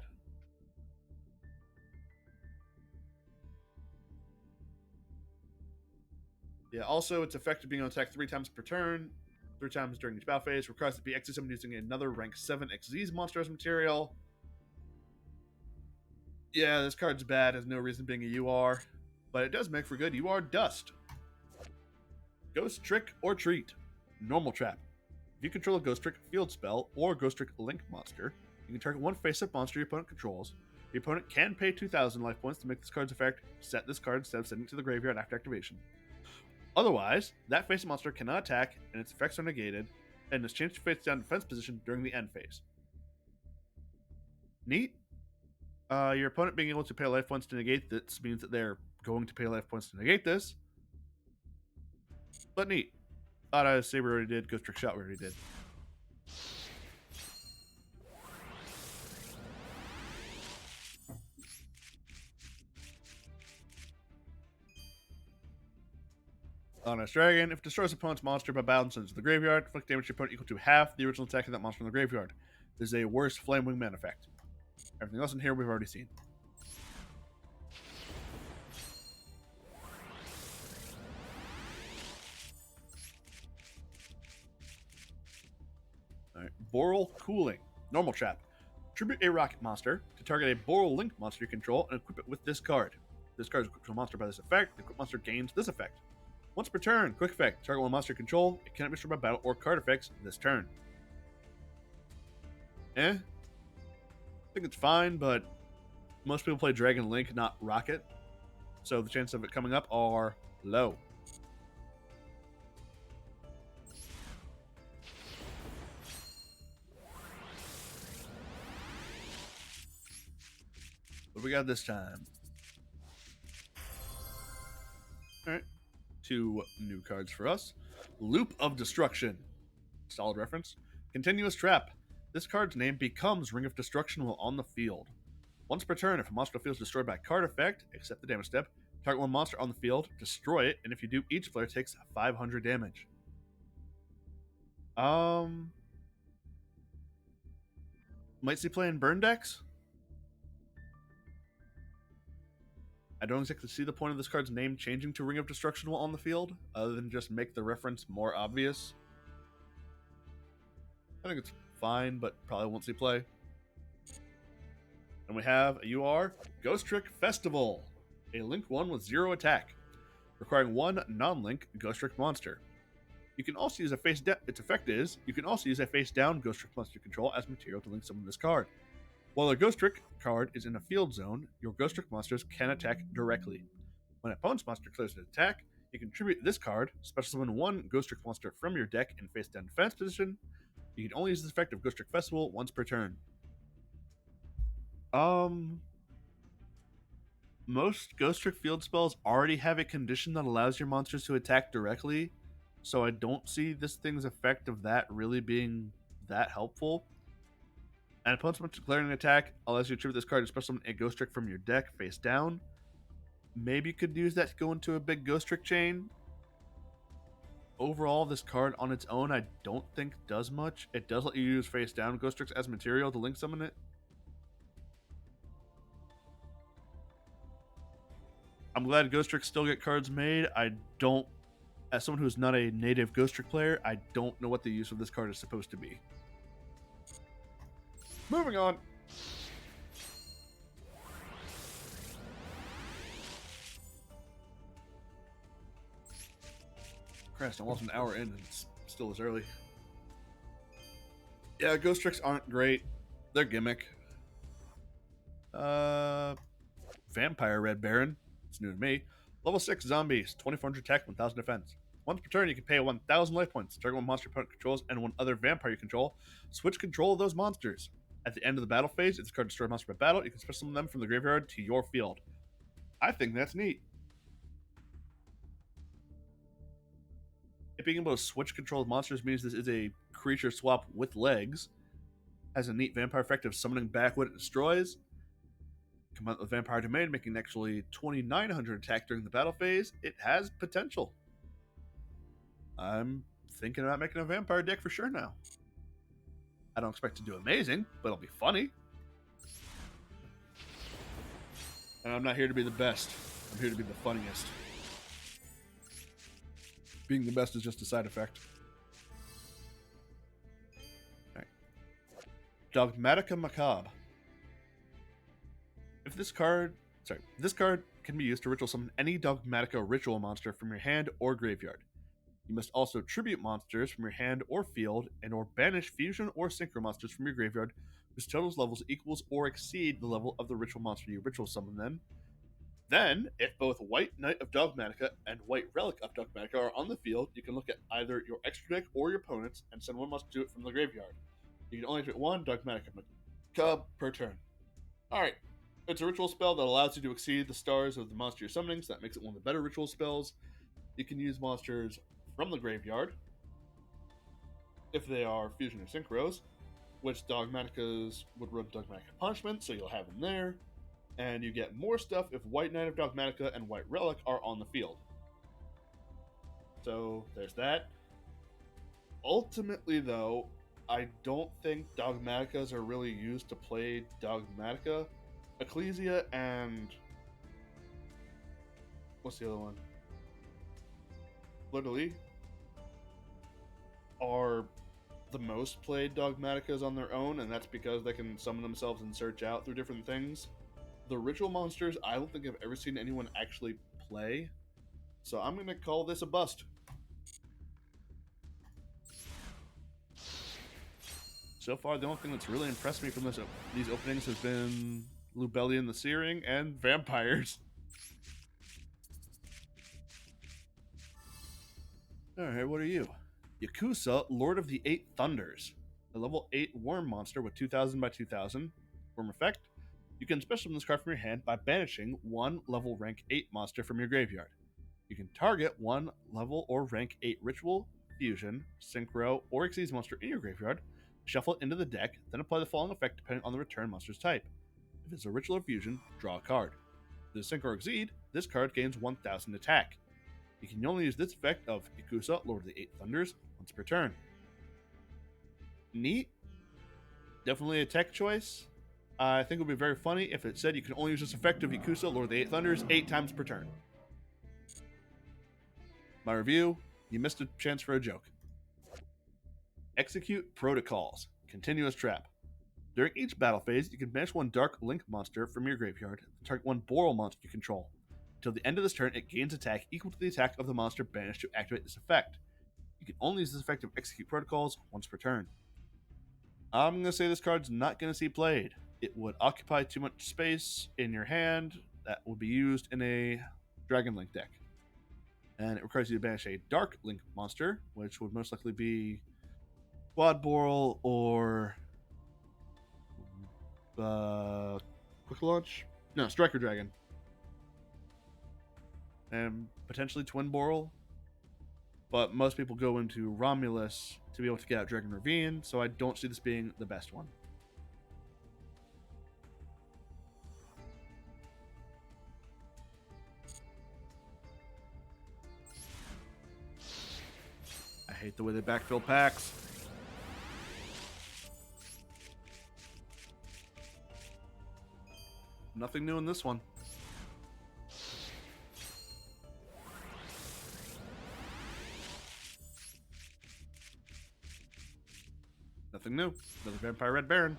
Yeah, also, its effect of being on attack 3 times per turn, 3 times during each battle phase, requires to be Xyz summoned using another rank 7 Xyz monster as material. Yeah, this card's bad, has no reason being a UR, but it does make for good UR Dust. Ghost Trick or Treat. Normal trap. If you control a Ghost Trick field spell or Ghost Trick link monster, you can target one face-up monster your opponent controls. Your opponent can pay 2,000 life points to make this card's effect, set this card instead of sending it to the graveyard after activation. Otherwise, that face-up monster cannot attack, and its effects are negated, and is changed to face down defense position during the end phase. Neat. Your opponent being able to pay life points to negate this means that they're going to pay life points to negate this. But neat. Odd Eyes Saber already did. Ghost Trick Shot we already did. Honest Dragon. If it destroys opponent's monster by battle and sends it to the graveyard, inflict damage to your opponent equal to half the original attack of that monster in the graveyard. This is a worse Flame Wingman effect. Everything else in here we've already seen. Alright, Boral Cooling. Normal trap. Tribute a rocket monster to target a Boral Link monster you control and equip it with this card. This card is equipped to a monster by this effect. The equipped monster gains this effect. Once per turn, quick effect. Target one monster you control. It cannot be destroyed by battle or card effects this turn. I think it's fine, but most people play Dragon Link, not Rocket. So the chances of it coming up are low. What do we got this time? Alright. 2 new cards for us. Loop of Destruction. Solid reference. Continuous Trap. This card's name becomes Ring of Destruction while on the field. Once per turn, if a monster feels destroyed by a card effect, except the damage step, target one monster on the field, destroy it, and if you do, each player takes 500 damage. Might see play in burn decks? I don't exactly see the point of this card's name changing to Ring of Destruction while on the field, other than just make the reference more obvious. I think it's fine, but probably won't see play. And we have a UR, Ghost Trick Festival. A Link 1 with 0 attack, requiring 1 non-Link Ghost Trick monster. You can also use a face down. Its effect is you can also use a face down Ghost Trick monster control as material to link summon this card. While a Ghost Trick card is in a field zone, your Ghost Trick monsters can attack directly. When an opponent's monster clears an attack, you can tribute this card, special summon one Ghost Trick monster from your deck in face down defense position. You can only use this effect of Ghost Trick Festival once per turn. Most Ghost Trick field spells already have a condition that allows your monsters to attack directly, so I don't see this thing's effect of that really being that helpful. An opponent's monster declaring an attack allows you to tribute this card to special summon a Ghost Trick from your deck face down. Maybe you could use that to go into a big Ghost Trick chain. Overall, this card on its own I don't think does much. It does let you use face down Ghost Tricks as material to link summon it. I'm glad Ghost Tricks still get cards made. I don't, as someone who's not a native Ghost Trick player, I don't know what the use of this card is supposed to be. Moving on. Christ, I'm almost an hour in and it's still as early. Yeah, Ghost Tricks aren't great. They're gimmick. Vampire Red Baron. It's new to me. Level 6 zombies, 2400 attack, 1000 defense. Once per turn, you can pay 1000 life points. Target one monster your opponent controls and one other vampire you control. Switch control of those monsters. At the end of the battle phase, if this card destroys a monster by battle, you can special summon them from the graveyard to your field. I think that's neat. It being able to switch control of monsters means this is a creature swap with legs. Has a neat vampire effect of summoning back what it destroys. Come out with Vampire Domain, making actually 2900 attack during the battle phase. It has potential. I'm thinking about making a vampire deck for sure now. I don't expect to do amazing, but it'll be funny. And I'm not here to be the best. I'm here to be the funniest. Being the best is just a side effect. Alright. Dogmatica Macabre. This card can be used to ritual summon any Dogmatica ritual monster from your hand or graveyard. You must also tribute monsters from your hand or field, and or banish fusion or synchro monsters from your graveyard whose totals levels equals or exceed the level of the ritual monster you ritual summon them. Then, if both White Knight of Dogmatica and White Relic of Dogmatica are on the field, you can look at either your extra deck or your opponent's and send one monster to it from the graveyard. You can only tribute one Dogmatica Macabre per turn. Alright. It's a ritual spell that allows you to exceed the stars of the monster you're summoning, so that makes it one of the better ritual spells. You can use monsters from the graveyard if they are fusion or synchros, which Dogmaticas would run Dogmatica Punishment, so you'll have them there. And you get more stuff if White Knight of Dogmatica and White Relic are on the field. So there's that. Ultimately, though, I don't think Dogmaticas are really used to play Dogmatica. Ecclesia and... what's the other one? Literally are the most played Dogmaticas on their own, and that's because they can summon themselves and search out through different things. The ritual monsters, I don't think I've ever seen anyone actually play, so I'm going to call this a bust. So far, the only thing that's really impressed me from these openings has been Lubellion the Searing and vampires. Alright, what are you? Yakuza, Lord of the Eight Thunders. A level 8 worm monster with 2000 by 2000. Worm effect. You can special summon this card from your hand by banishing one level rank 8 monster from your graveyard. You can target one level or rank 8 ritual, fusion, synchro, or exceeds monster in your graveyard, shuffle it into the deck, then apply the following effect depending on the return monster's type. If it's a ritual or fusion, draw a card. If it's a synchro or exceed, this card gains 1000 attack. You can only use this effect of Yakuza, Lord of the Eight Thunders, once per turn. Neat. Definitely a tech choice. I think it would be very funny if it said you can only use this effect of Yakuza, Lord of the Eight Thunders, 8 times per turn. My review, you missed a chance for a joke. Execute Protocols. Continuous Trap. During each battle phase, you can banish one Dark Link monster from your graveyard and target one Boral monster you control. Until the end of this turn, it gains attack equal to the attack of the monster banished to activate this effect. You can only use this effect of Execute Protocols once per turn. I'm going to say this card's not going to see played. It would occupy too much space in your hand. That would be used in a Dragon Link deck. And it requires you to banish a Dark Link monster, which would most likely be Quad Boral or Quick Launch? No, Striker Dragon. And potentially Twin Boral. But most people go into Romulus to be able to get out Dragon Ravine, so I don't see this being the best one. I hate the way they backfill packs. Nothing new in this one. Nothing new. Another Vampire Red Baron.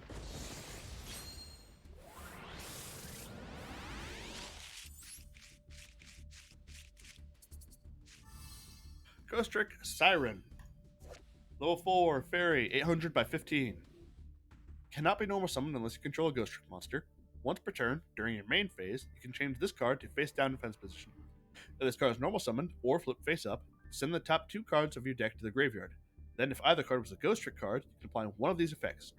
Ghost Trick Siren. Level 4, Fairy, 800 by 15. Cannot be normal summoned unless you control a Ghost Trick monster. Once per turn, during your main phase, you can change this card to face down defense position. If this card is normal summoned or flip face up, send the top 2 cards of your deck to the graveyard. Then, if either card was a Ghost Trick card, you can apply one of these effects.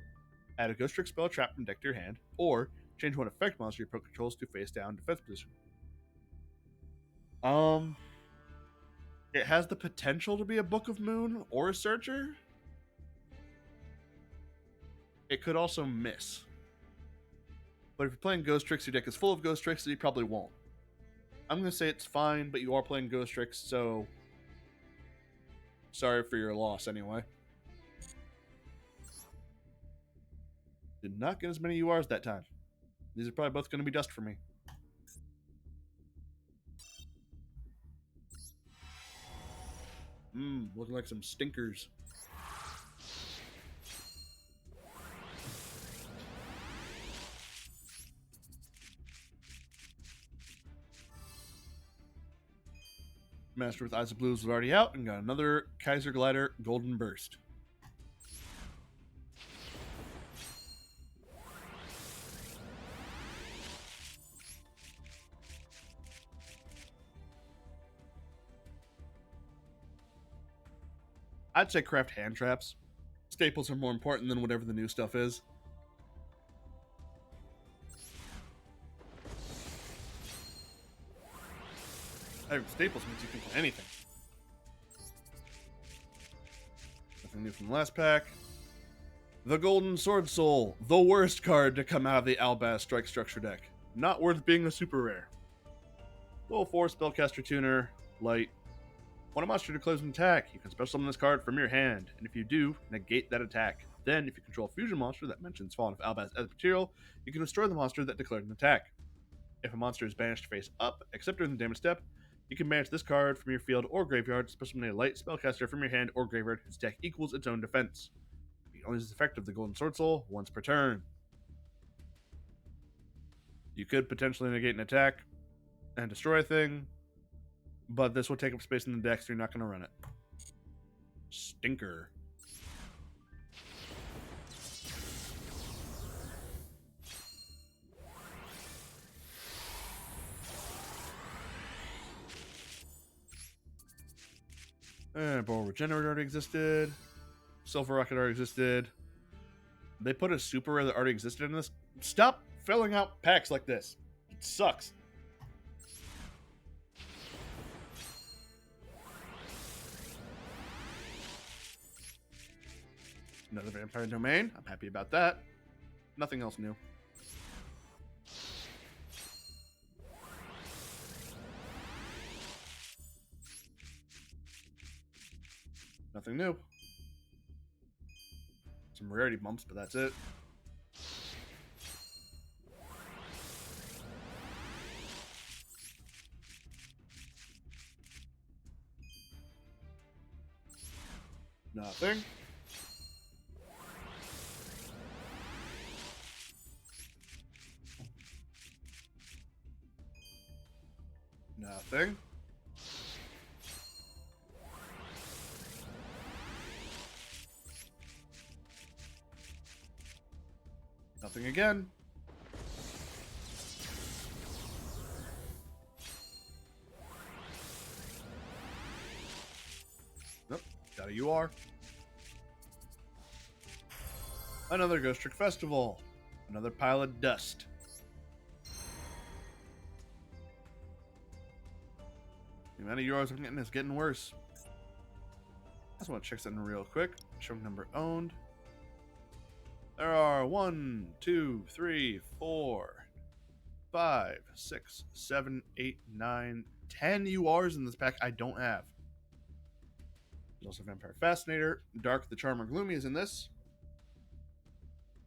Add a Ghost Trick spell trap from deck to your hand, or change one effect monster your opponent controls to face down defense position. It has the potential to be a Book of Moon or a Searcher. It could also miss. But if you're playing Ghost Tricks, your deck is full of Ghost Tricks, so you probably won't. I'm going to say it's fine, but you are playing Ghost Tricks, so sorry for your loss anyway. Did not get as many URs that time. These are probably both going to be dust for me. Looking like some stinkers. Master with Eyes of Blues was already out and got another Kaiser Glider Golden Burst. I'd say craft hand traps. Staples are more important than whatever the new stuff is. Having staples means you can play anything. Nothing new from the last pack. The Golden Sword Soul, the worst card to come out of the Albaz Strike Structure deck. Not worth being a super rare. Level 4 Spellcaster Tuner, Light. When a monster declares an attack, you can special summon this card from your hand, and if you do, negate that attack. Then, if you control a fusion monster that mentions Fallen of Albaz as material, you can destroy the monster that declared an attack. If a monster is banished face up, except during the damage step, you can banish this card from your field or graveyard, special summon a light spellcaster from your hand or graveyard whose deck equals its own defense. You can only use the effect of the Golden Sword Soul once per turn. You could potentially negate an attack and destroy a thing, but this will take up space in the deck, so you're not going to run it. Stinker. Boral Regenerate already existed. Silver Rocket already existed. They put a super rare that already existed in this. Stop filling out packs like this. It sucks. Another Vampire Domain. I'm happy about that. Nothing else new. Nothing new. Some rarity bumps, but that's it. Nothing. Nothing. Nothing again. Got a UR. Another Ghost Trick Festival. Another pile of dust. The amount of URs I'm getting is getting worse. I just want to check something real quick. Showing number owned. There are 1, 2, 3, 4, 5, 6, 7, 8, 9, 10 URs in this pack I don't have. There's also Vampire Fascinator. Dark the Charmer Gloomy is in this.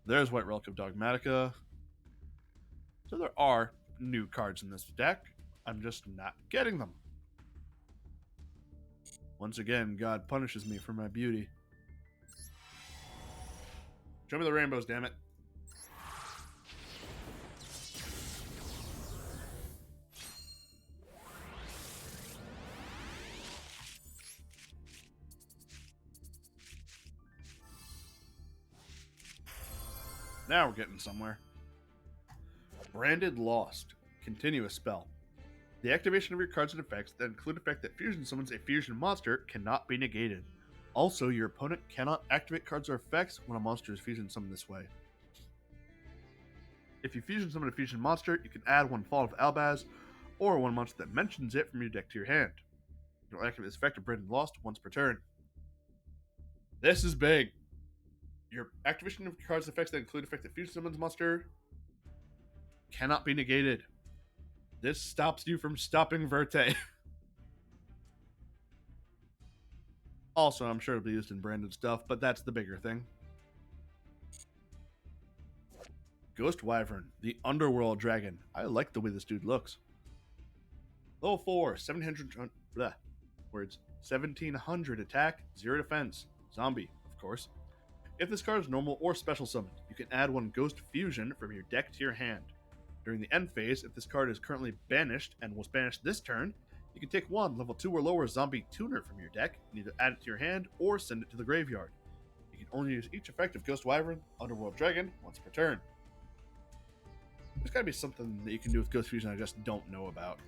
There's White Relic of Dogmatica. So there are new cards in this deck. I'm just not getting them. Once again, God punishes me for my beauty. Show me the rainbows, damn it. Now we're getting somewhere. Branded Lost. Continuous spell. The activation of your cards and effects that include effect that fusion summons a fusion monster cannot be negated. Also, your opponent cannot activate cards or effects when a monster is fusion summoned this way. If you fusion summon a fusion monster, you can add one Fall of Albaz, or one monster that mentions it from your deck to your hand. You'll activate this effect of Branded Lost once per turn. This is big. Your activation of cards and effects that include effect that fusion summons monster cannot be negated. This stops you from stopping Verte. Also, I'm sure it'll be used in branded stuff, but that's the bigger thing. Ghost Wyvern, the Underworld Dragon. I like the way this dude looks. Level 4, 1700 attack, 0 defense. Zombie, of course. If this card is normal or special summoned, you can add one Ghost Fusion from your deck to your hand. During the end phase, if this card is currently banished and was banished this turn, you can take one level 2 or lower zombie tuner from your deck and either add it to your hand or send it to the graveyard. You can only use each effect of Ghost Wyvern, Underworld Dragon, once per turn. There's gotta be something that you can do with Ghost Fusion I just don't know about.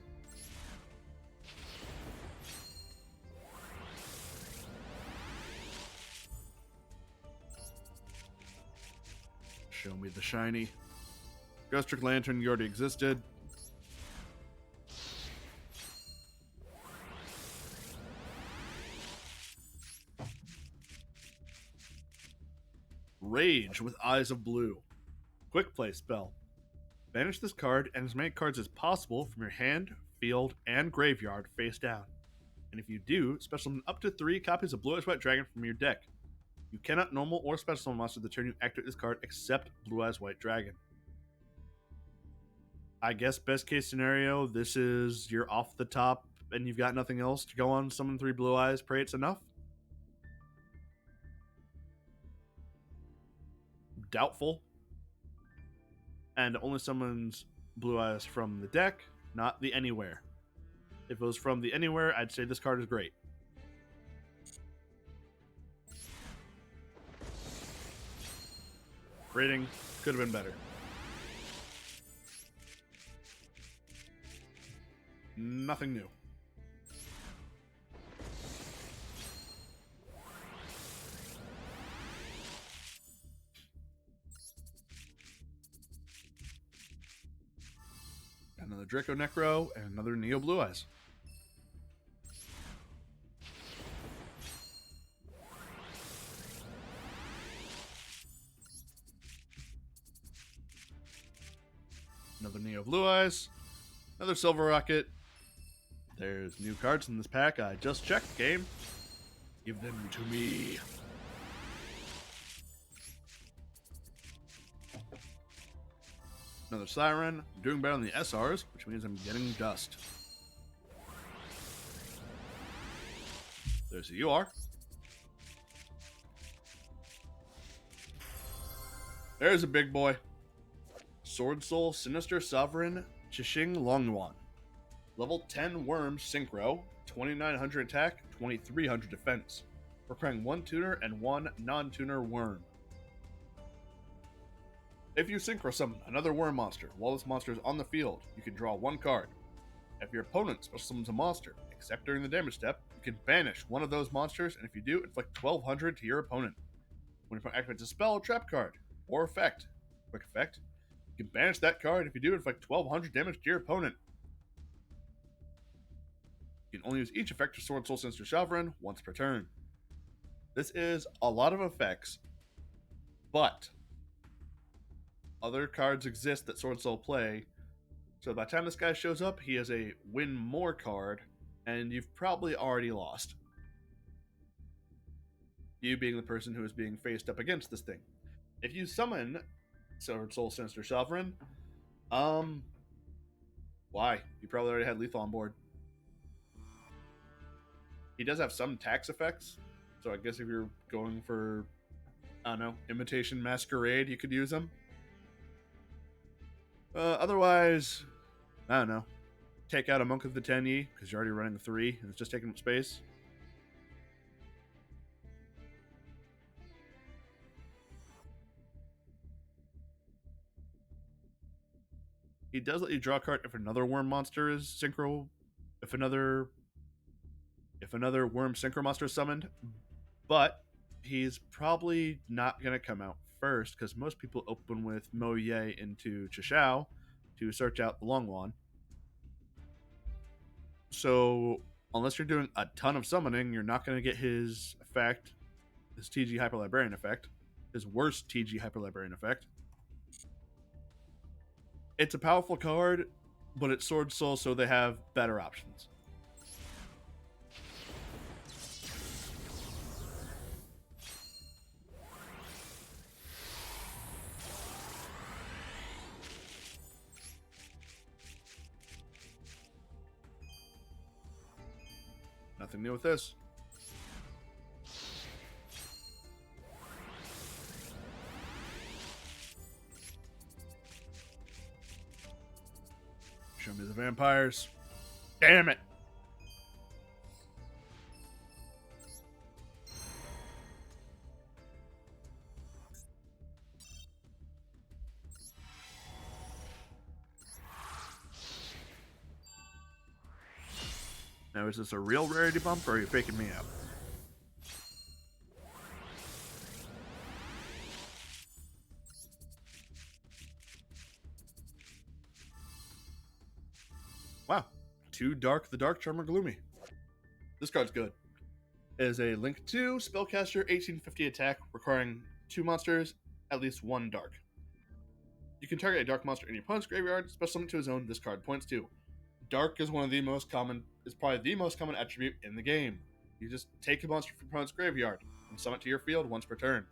Show me the shiny. Ghost Trick Lantern, you already existed. Rage with Eyes of Blue. Quick play spell. Banish this card and as many cards as possible from your hand, field, and graveyard face down. And if you do, special summon up to 3 copies of Blue Eyes White Dragon from your deck. You cannot normal or special summon monster the turn you activate this card except Blue Eyes White Dragon. I guess best case scenario, this is you're off the top and you've got nothing else to go on. Summon 3 Blue Eyes, pray it's enough. Doubtful. And only summons Blue Eyes from the deck, not the Anywhere. If it was from the Anywhere, I'd say this card is great. Rating could have been better. Nothing new. Another Draco Necro and another Neo Blue Eyes. Another Neo Blue Eyes. Another Silver Rocket. There's new cards in this pack. I just checked, game. Give them to me. Another Siren. I'm doing better on the SRs, which means I'm getting dust. There's a UR. There's a big boy. Sword Soul, Sinister Sovereign, Chishing Longyuan. Level 10 Worm Synchro, 2900 attack, 2300 defense. Requiring 1 tuner and 1 non-tuner worm. If you synchro summon another worm monster while this monster is on the field, you can draw 1 card. If your opponent special summons a monster, except during the damage step, you can banish one of those monsters, and if you do, inflict 1200 to your opponent. When your opponent activates a spell or trap card, or effect, quick effect, you can banish that card. If you do, inflict 1200 damage to your opponent. You can only use each effect of Sword Soul Sinister Sovereign once per turn. This is a lot of effects, but other cards exist that Sword Soul play, so by the time this guy shows up, he has a win more card, and you've probably already lost. You being the person who is being faced up against this thing. If you summon Sword Soul Sinister Sovereign, why? You probably already had lethal on board. He does have some tax effects, so I guess if you're going for, I don't know, Imitation Masquerade, you could use him. Otherwise, I don't know. Take out a Monk of the Tenyi, because you're already running 3, and it's just taking up space. He does let you draw a card if another worm monster is synchro. If another worm synchro monster is summoned, but he's probably not going to come out first because most people open with Mo Ye into Chishao to search out the Long Wan. So unless you're doing a ton of summoning, you're not going to get his effect, his TG Hyper Librarian effect, his worst TG Hyper Librarian effect. It's a powerful card, but it's Sword Soul, so they have better options. Nothing new with this. Show me the vampires. Damn it! Now, is this a real rarity bump, or are you faking me out? Wow. 2 Dark, the Dark Charmer Gloomy. This card's good. It is a Link 2 Spellcaster 1850 attack, requiring 2 monsters, at least 1 Dark. You can target a Dark monster in your opponent's graveyard, special summon to his own, this card points to. Dark is probably the most common attribute in the game. You just take a monster from your opponent's graveyard and summon it to your field once per turn.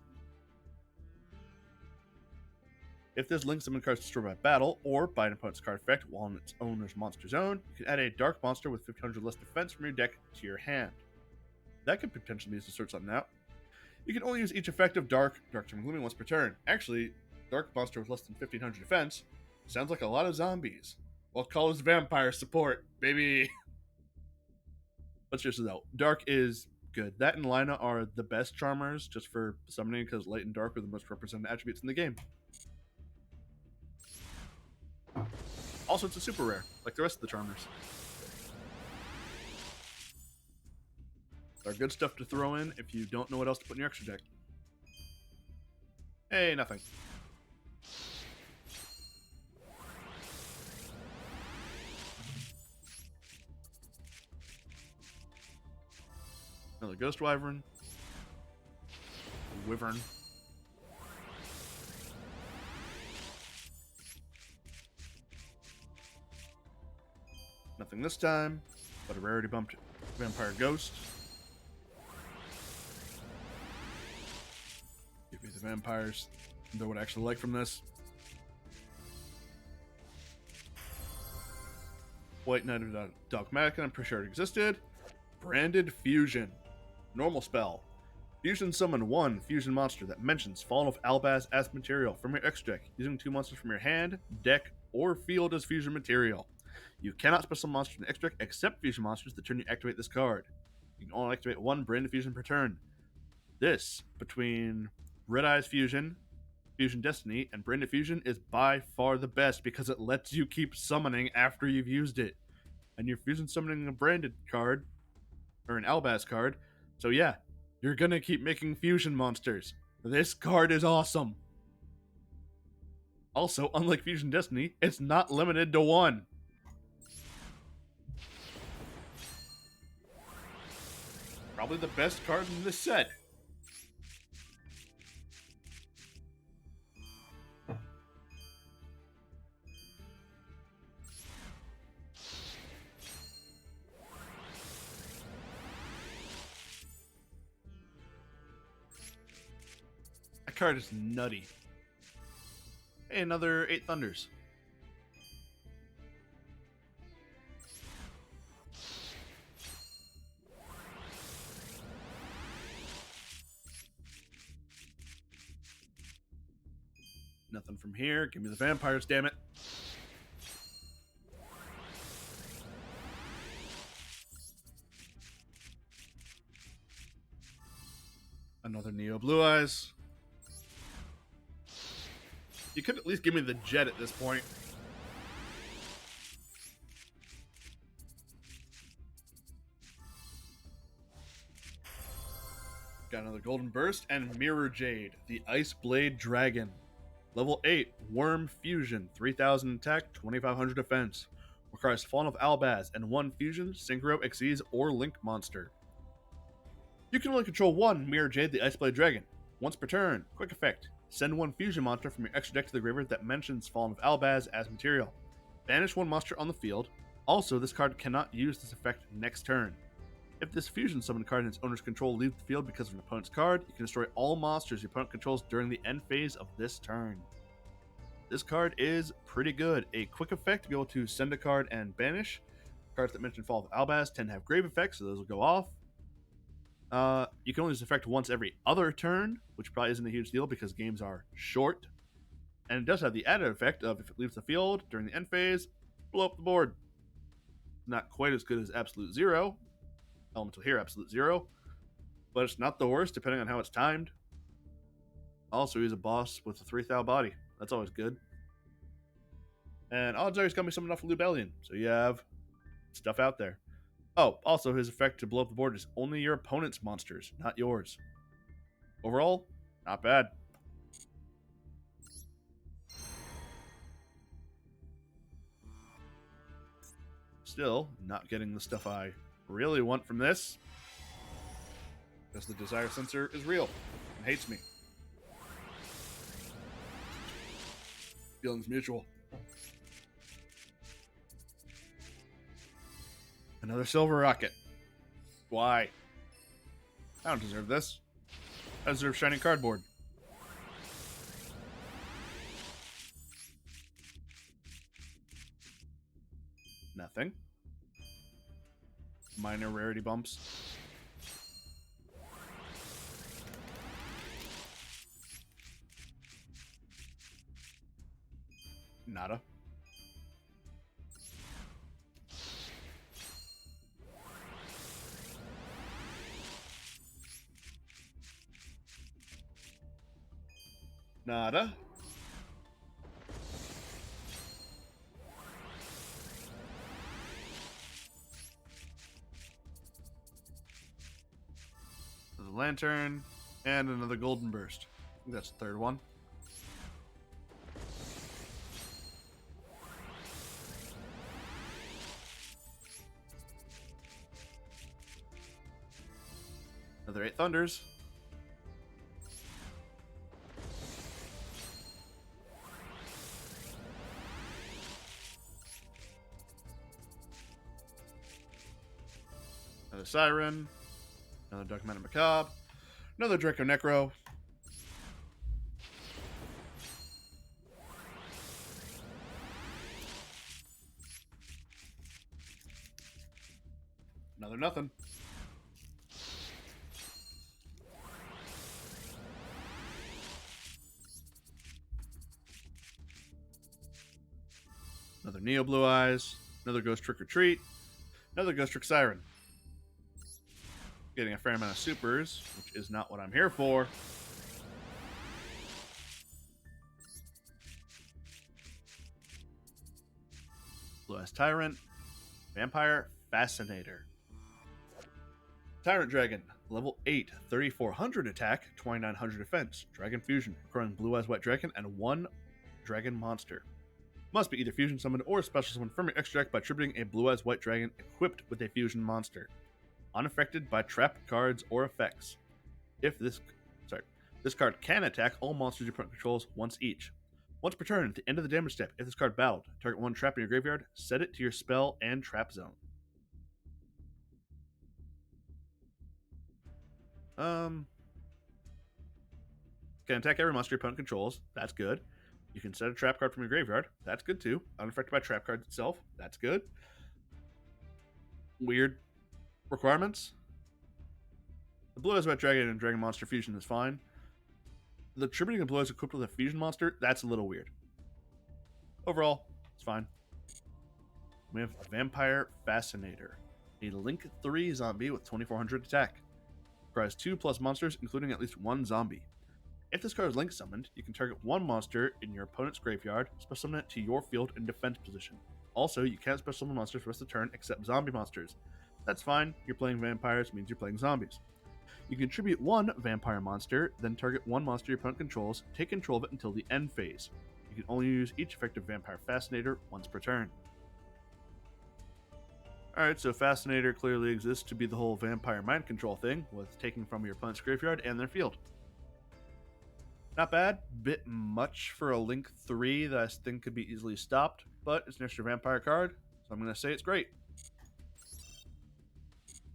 If this Link summon card is destroyed by battle or by an opponent's card effect while in its owner's monster zone, you can add a Dark monster with 1500 less defense from your deck to your hand. That could potentially be used to sort something out. You can only use each effect of Dark Charmer Gloomy once per turn. Actually, Dark monster with less than 1500 defense sounds like a lot of zombies. Well, call us vampire support, baby. But seriously though, Dark is good. That and Lina are the best charmers just for summoning because Light and Dark are the most represented attributes in the game. Also, it's a super rare, like the rest of the charmers. They're good stuff to throw in if you don't know what else to put in your extra deck. Hey, nothing. Another Ghost Wyvern. Wyvern. Nothing this time, but a rarity bumped Vampire Ghost. Give me the vampires. Know what I actually like from this. White Knight of Dogmatic, I'm pretty sure it existed. Branded Fusion. Normal spell. Fusion summon 1 fusion monster that mentions Fallen of Albaz as material from your extra deck, using 2 monsters from your hand, deck, or field as fusion material. You cannot special monster in the extra deck except fusion monsters the turn you activate this card. You can only activate 1 Branded Fusion per turn. This, between Red Eyes Fusion, Fusion Destiny, and Branded Fusion, is by far the best because it lets you keep summoning after you've used it. And you're fusion summoning a branded card, or an Albaz card. So yeah, you're gonna keep making fusion monsters. This card is awesome. Also, unlike Fusion Destiny, it's not limited to one. Probably the best card in this set. That card is nutty. Hey, another 8 Thunders. Nothing from here. Give me the vampires, damn it. Another Neo Blue Eyes. You could at least give me the Jet at this point. Got another Golden Burst and Mirror Jade, the Ice Blade Dragon. Level 8, Worm Fusion, 3000 attack, 2500 defense. Requires Fallen of Albaz and 1 Fusion, Synchro, Xyz, or Link monster. You can only control 1 Mirror Jade, the Ice Blade Dragon. Once per turn, quick effect. Send 1 Fusion monster from your extra deck to the graveyard that mentions Fallen of Albaz as material. Banish 1 monster on the field. Also, this card cannot use this effect next turn. If this fusion summoned card in its owner's control leaves the field because of an opponent's card, you can destroy all monsters your opponent controls during the end phase of this turn. This card is pretty good. A quick effect to be able to send a card and banish. Cards that mention Fall of Albaz tend to have grave effects, so those will go off. You can only use this effect once every other turn, which probably isn't a huge deal because games are short. And it does have the added effect of if it leaves the field during the end phase, blow up the board. Not quite as good as Absolute Zero. Elemental here, Absolute Zero. But it's not the worst, depending on how it's timed. Also, he's a boss with a 3,000 body. That's always good. And odds are he's going to be summoned off of Lubellion, so you have stuff out there. Oh, also, his effect to blow up the board is only your opponent's monsters, not yours. Overall, not bad. Still, not getting the stuff I really want from this. Because the desire sensor is real and hates me. Feelings mutual. Another silver rocket. Why? I don't deserve this. I deserve shiny cardboard. Nothing. Minor rarity bumps. Nada. Nada. Another lantern. And another golden burst. I think that's the third one. Another 8 thunders. Another siren. Another Dark Matter Macabre. Another Draco Necro. Another nothing. Another Neo Blue Eyes. Another Ghost Trick or Treat. Another Ghost Trick Siren. Getting a fair amount of supers, which is not what I'm here for. Blue Eyes Tyrant. Vampire Fascinator. Tyrant Dragon, level 8, 3400 attack, 2900 defense. Dragon Fusion, requiring Blue Eyes White Dragon and 1 Dragon Monster. Must be either fusion summoned or special summoned from your extra deck by tributing a Blue Eyes White Dragon equipped with a fusion monster. Unaffected by trapped cards or effects. This card can attack all monsters your opponent controls once each. Once per turn, at the end of the damage step, if this card battled, target one trap in your graveyard, set it to your spell and trap zone. Can attack every monster your opponent controls. That's good. You can set a trap card from your graveyard. That's good too. Unaffected by trap cards itself. That's good. Weird requirements. The Blue Eyes White Dragon and Dragon Monster Fusion is fine. The tributing of Blue Eyes equipped with a fusion monster, that's a little weird. Overall, it's fine. We have Vampire Fascinator, a Link 3 zombie with 2400 attack. Requires 2+ monsters, including at least 1 zombie. If this card is Link summoned, you can target 1 monster in your opponent's graveyard, special summon it to your field in defense position. Also, you can't special summon monsters for the rest of the turn except zombie monsters. That's fine, you're playing vampires, means you're playing zombies. You can tribute 1 vampire monster, then target 1 monster your opponent controls, take control of it until the end phase. You can only use each effective Vampire Fascinator once per turn. Alright, so Fascinator clearly exists to be the whole vampire mind control thing, with taking from your opponent's graveyard and their field. Not bad, bit much for a Link 3 that I think could be easily stopped, but it's an extra vampire card, so I'm going to say it's great.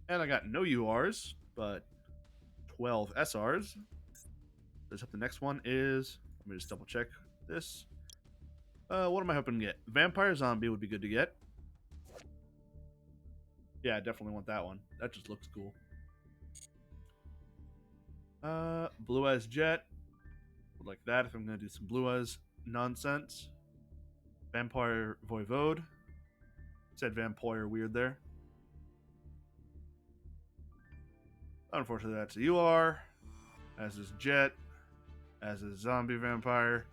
And I got no URs, but 12 SRs. The next one is, let me just double check this. What am I hoping to get? Vampire Zombie would be good to get. Yeah, I definitely want that one. That just looks cool. Blue Eyes Jet. Would like that if I'm going to do some Blue Eyes nonsense. Vampire Voivode. Said Vampire weird there. Unfortunately, that's a UR. As is Jet. As is Zombie Vampire.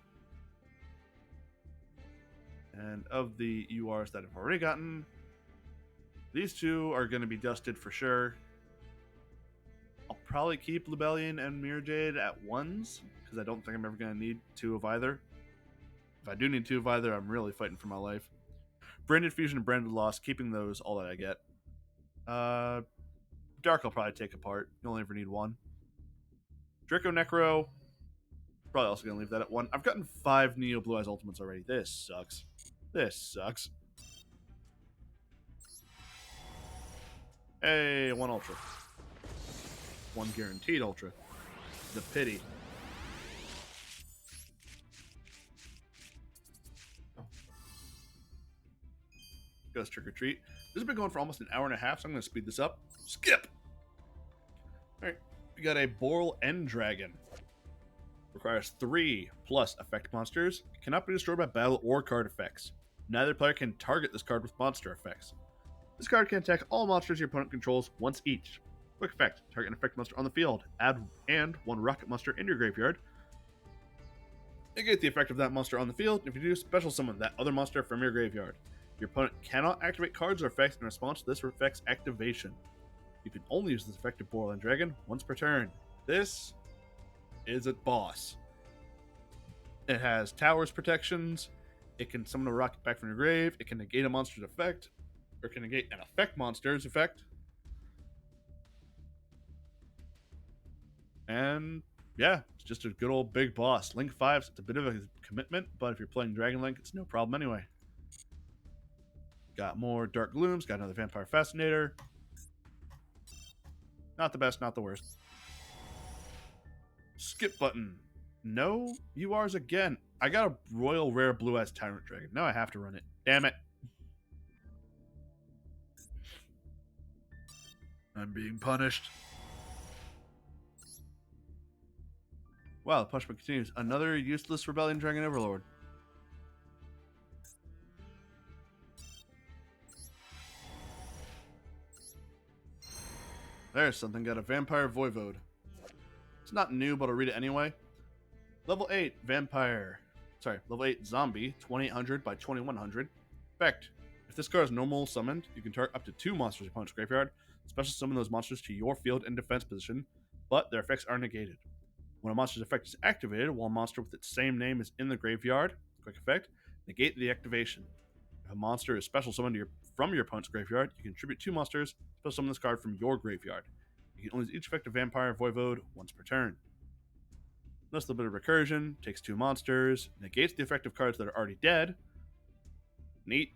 And of the URs that I've already gotten, these two are going to be dusted for sure. I'll probably keep Lebellion and Mirror Jade at 1s, because I don't think I'm ever going to need 2 of either. If I do need 2 of either, I'm really fighting for my life. Branded Fusion and Branded Loss, keeping those all that I get. Dark I'll probably take apart. You only ever need 1. Draco Necro, probably also going to leave that at 1. I've gotten 5 Neo Blue Eyes Ultimates already. This sucks. This sucks. Hey, 1 Ultra. 1 guaranteed Ultra. The pity. Ghost Trick or Treat. This has been going for almost an hour and a half, so I'm going to speed this up. Skip! Alright, we got a Boral End Dragon. Requires 3+ effect monsters. It cannot be destroyed by battle or card effects. Neither player can target this card with monster effects. This card can attack all monsters your opponent controls once each. Quick effect, target an effect monster on the field. Add 1 rocket monster into your graveyard. Negate the effect of that monster on the field. If you do, special summon that other monster from your graveyard. Your opponent cannot activate cards or effects in response to this effect's activation. You can only use this effective Boral End Dragon once per turn. This is a boss. It has towers protections. It can summon a rocket back from your grave. It can negate a monster's effect. Or it can negate an effect monster's effect. And yeah, it's just a good old big boss. Link 5's it's a bit of a commitment, but if you're playing Dragon Link, it's no problem anyway. Got more Dark Glooms, got another Vampire Fascinator. Not the best, not the worst. Skip button. No URs again. I got a Royal Rare Blue Eyes Tyrant Dragon. Now I have to run it. Damn it. I'm being punished. Wow, the punishment continues. Another useless Rebellion Dragon Overlord. There's something. Got a Vampire Voivode. It's not new, but I'll read it anyway. Level 8 Vampire. Sorry, level 8 Zombie, 2800 by 2100. Effect. If this card is normal summoned, you can target up to 2 monsters in your opponent's graveyard. Special summon those monsters to your field and defense position, but their effects are negated. When a monster's effect is activated while a monster with its same name is in the graveyard, quick effect, negate the activation. If a monster is special summoned from your opponent's graveyard, you can contribute 2 monsters, special summon this card from your graveyard. You can only use each effect of Vampire Voivode once per turn. Nice little bit of recursion, takes 2 monsters, negates the effect of cards that are already dead. Neat.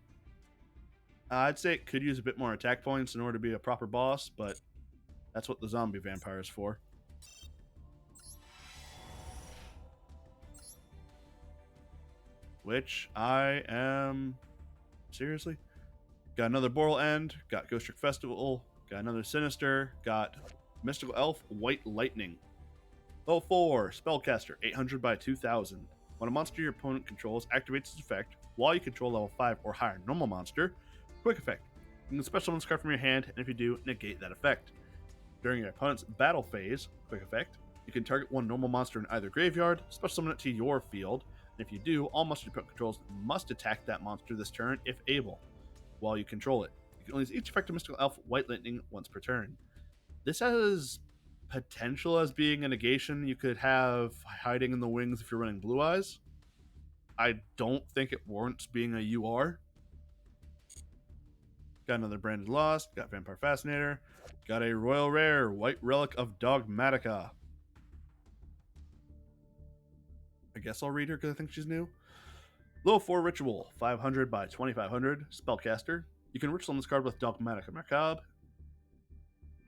I'd say it could use a bit more attack points in order to be a proper boss, but that's what the zombie vampire is for. Which I am... Seriously? Got another Boral End, got Ghost Trick Festival, got another Sinister, got Mystical Elf, White Lightning. Level 4, Spellcaster, 800 by 2000. When a monster your opponent controls activates its effect, while you control level 5 or higher normal monster, quick effect. You can special summon this card from your hand, and if you do, negate that effect. During your opponent's battle phase, quick effect, you can target one normal monster in either graveyard, special summon it to your field, and if you do, all monsters your opponent controls must attack that monster this turn if able, while you control it. You can only use each effect of Mystical Elf White Lightning once per turn. This has potential as being a negation. You could have Hiding in the Wings if you're running Blue Eyes. I don't think it warrants being a UR. Got another Branded Lost, got Vampire Fascinator, got a Royal Rare, White Relic of Dogmatica. I guess I'll read her because I think she's new. Level 4 Ritual, 500 by 2500, Spellcaster. You can ritual on this card with Dogmatica Macabre.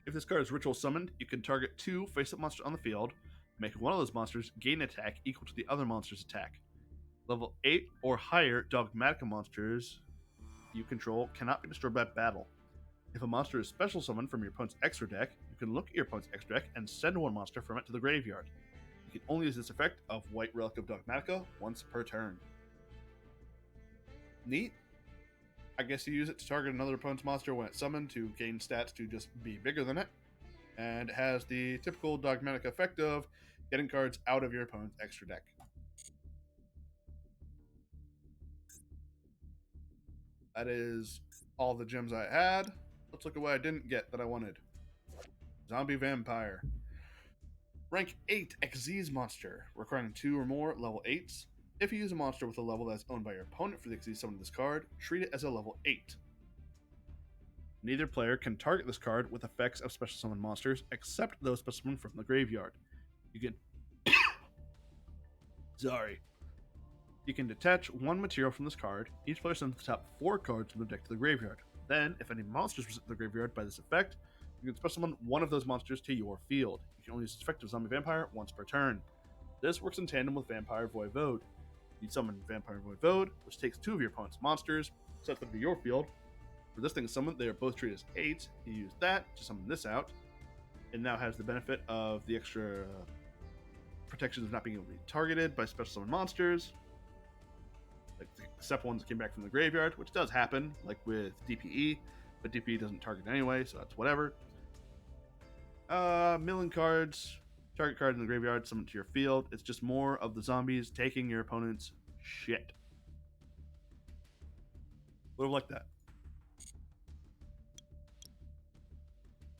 If this card is ritual summoned, you can target 2 face-up monsters on the field, make one of those monsters gain attack equal to the other monster's attack. Level 8 or higher Dogmatica monsters you control cannot be destroyed by battle. If a monster is special summoned from your opponent's extra deck, you can look at your opponent's extra deck and send one monster from it to the graveyard. You can only use this effect of White Relic of Dogmatica once per turn. Neat. I guess you use it to target another opponent's monster when it's summoned to gain stats to just be bigger than it. And it has the typical Dogmatic effect of getting cards out of your opponent's extra deck. That is all the gems I had. Let's look at what I didn't get that I wanted. Zombie Vampire. Rank 8 Xyz monster, requiring 2 or more level 8s. If you use a monster with a level that is owned by your opponent for the Xyz summon of this card, treat it as a level 8. Neither player can target this card with effects of special summon monsters except those special summoned from the graveyard. You can You can detach one material from this card. Each player sends the top 4 cards from the deck to the graveyard. Then, if any monsters visit the graveyard by this effect, you can special summon one of those monsters to your field. You can only use this effect of Zombie Vampire once per turn. This works in tandem with Vampire Voivode. You summon Vampire Voivode, which takes 2 of your opponent's monsters, sets them to your field. For this thing summoned, they are both treated as 8. You use that to summon this out. It now has the benefit of the extra protections of not being able to be targeted by special summon monsters, except ones that came back from the graveyard, which does happen, like with DPE, but DPE doesn't target anyway, so that's whatever. Milling cards, target card in the graveyard, summon to your field. It's just more of the zombies taking your opponent's shit. Would have liked that.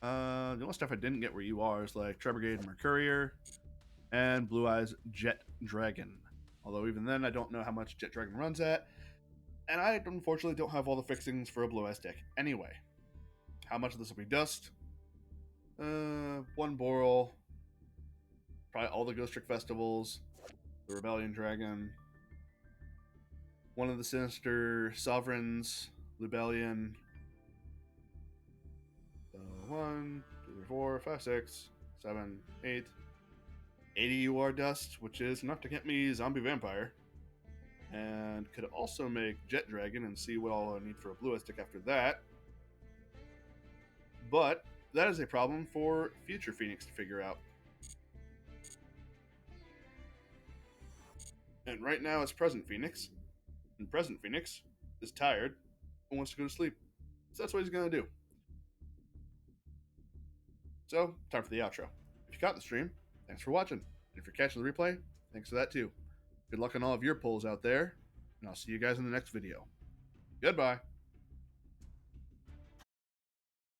The only stuff I didn't get were URs, like Trebuchet and Mercurier, and Blue Eyes Jet Dragon. Although even then, I don't know how much Jet Dragon runs at, and I unfortunately don't have all the fixings for a Blue Eyes deck anyway. How much of this will be dust? 1 Boral, probably all the Ghost Trick Festivals, the Rebellion Dragon, one of the Sinister Sovereigns, Rebellion. 1, 2, 3, 4, 5, 6, 7, 8. 80 UR dust, which is enough to get me Zombie Vampire. And could also make Jet Dragon and see what all I need for a Blue Eyes deck after that. But that is a problem for future Phoenix to figure out. And right now it's present Phoenix. And present Phoenix is tired and wants to go to sleep. So that's what he's going to do. So, time for the outro. If you caught the stream, thanks for watching. And if you're catching the replay, thanks for that too. Good luck on all of your pulls out there, and I'll see you guys in the next video. Goodbye.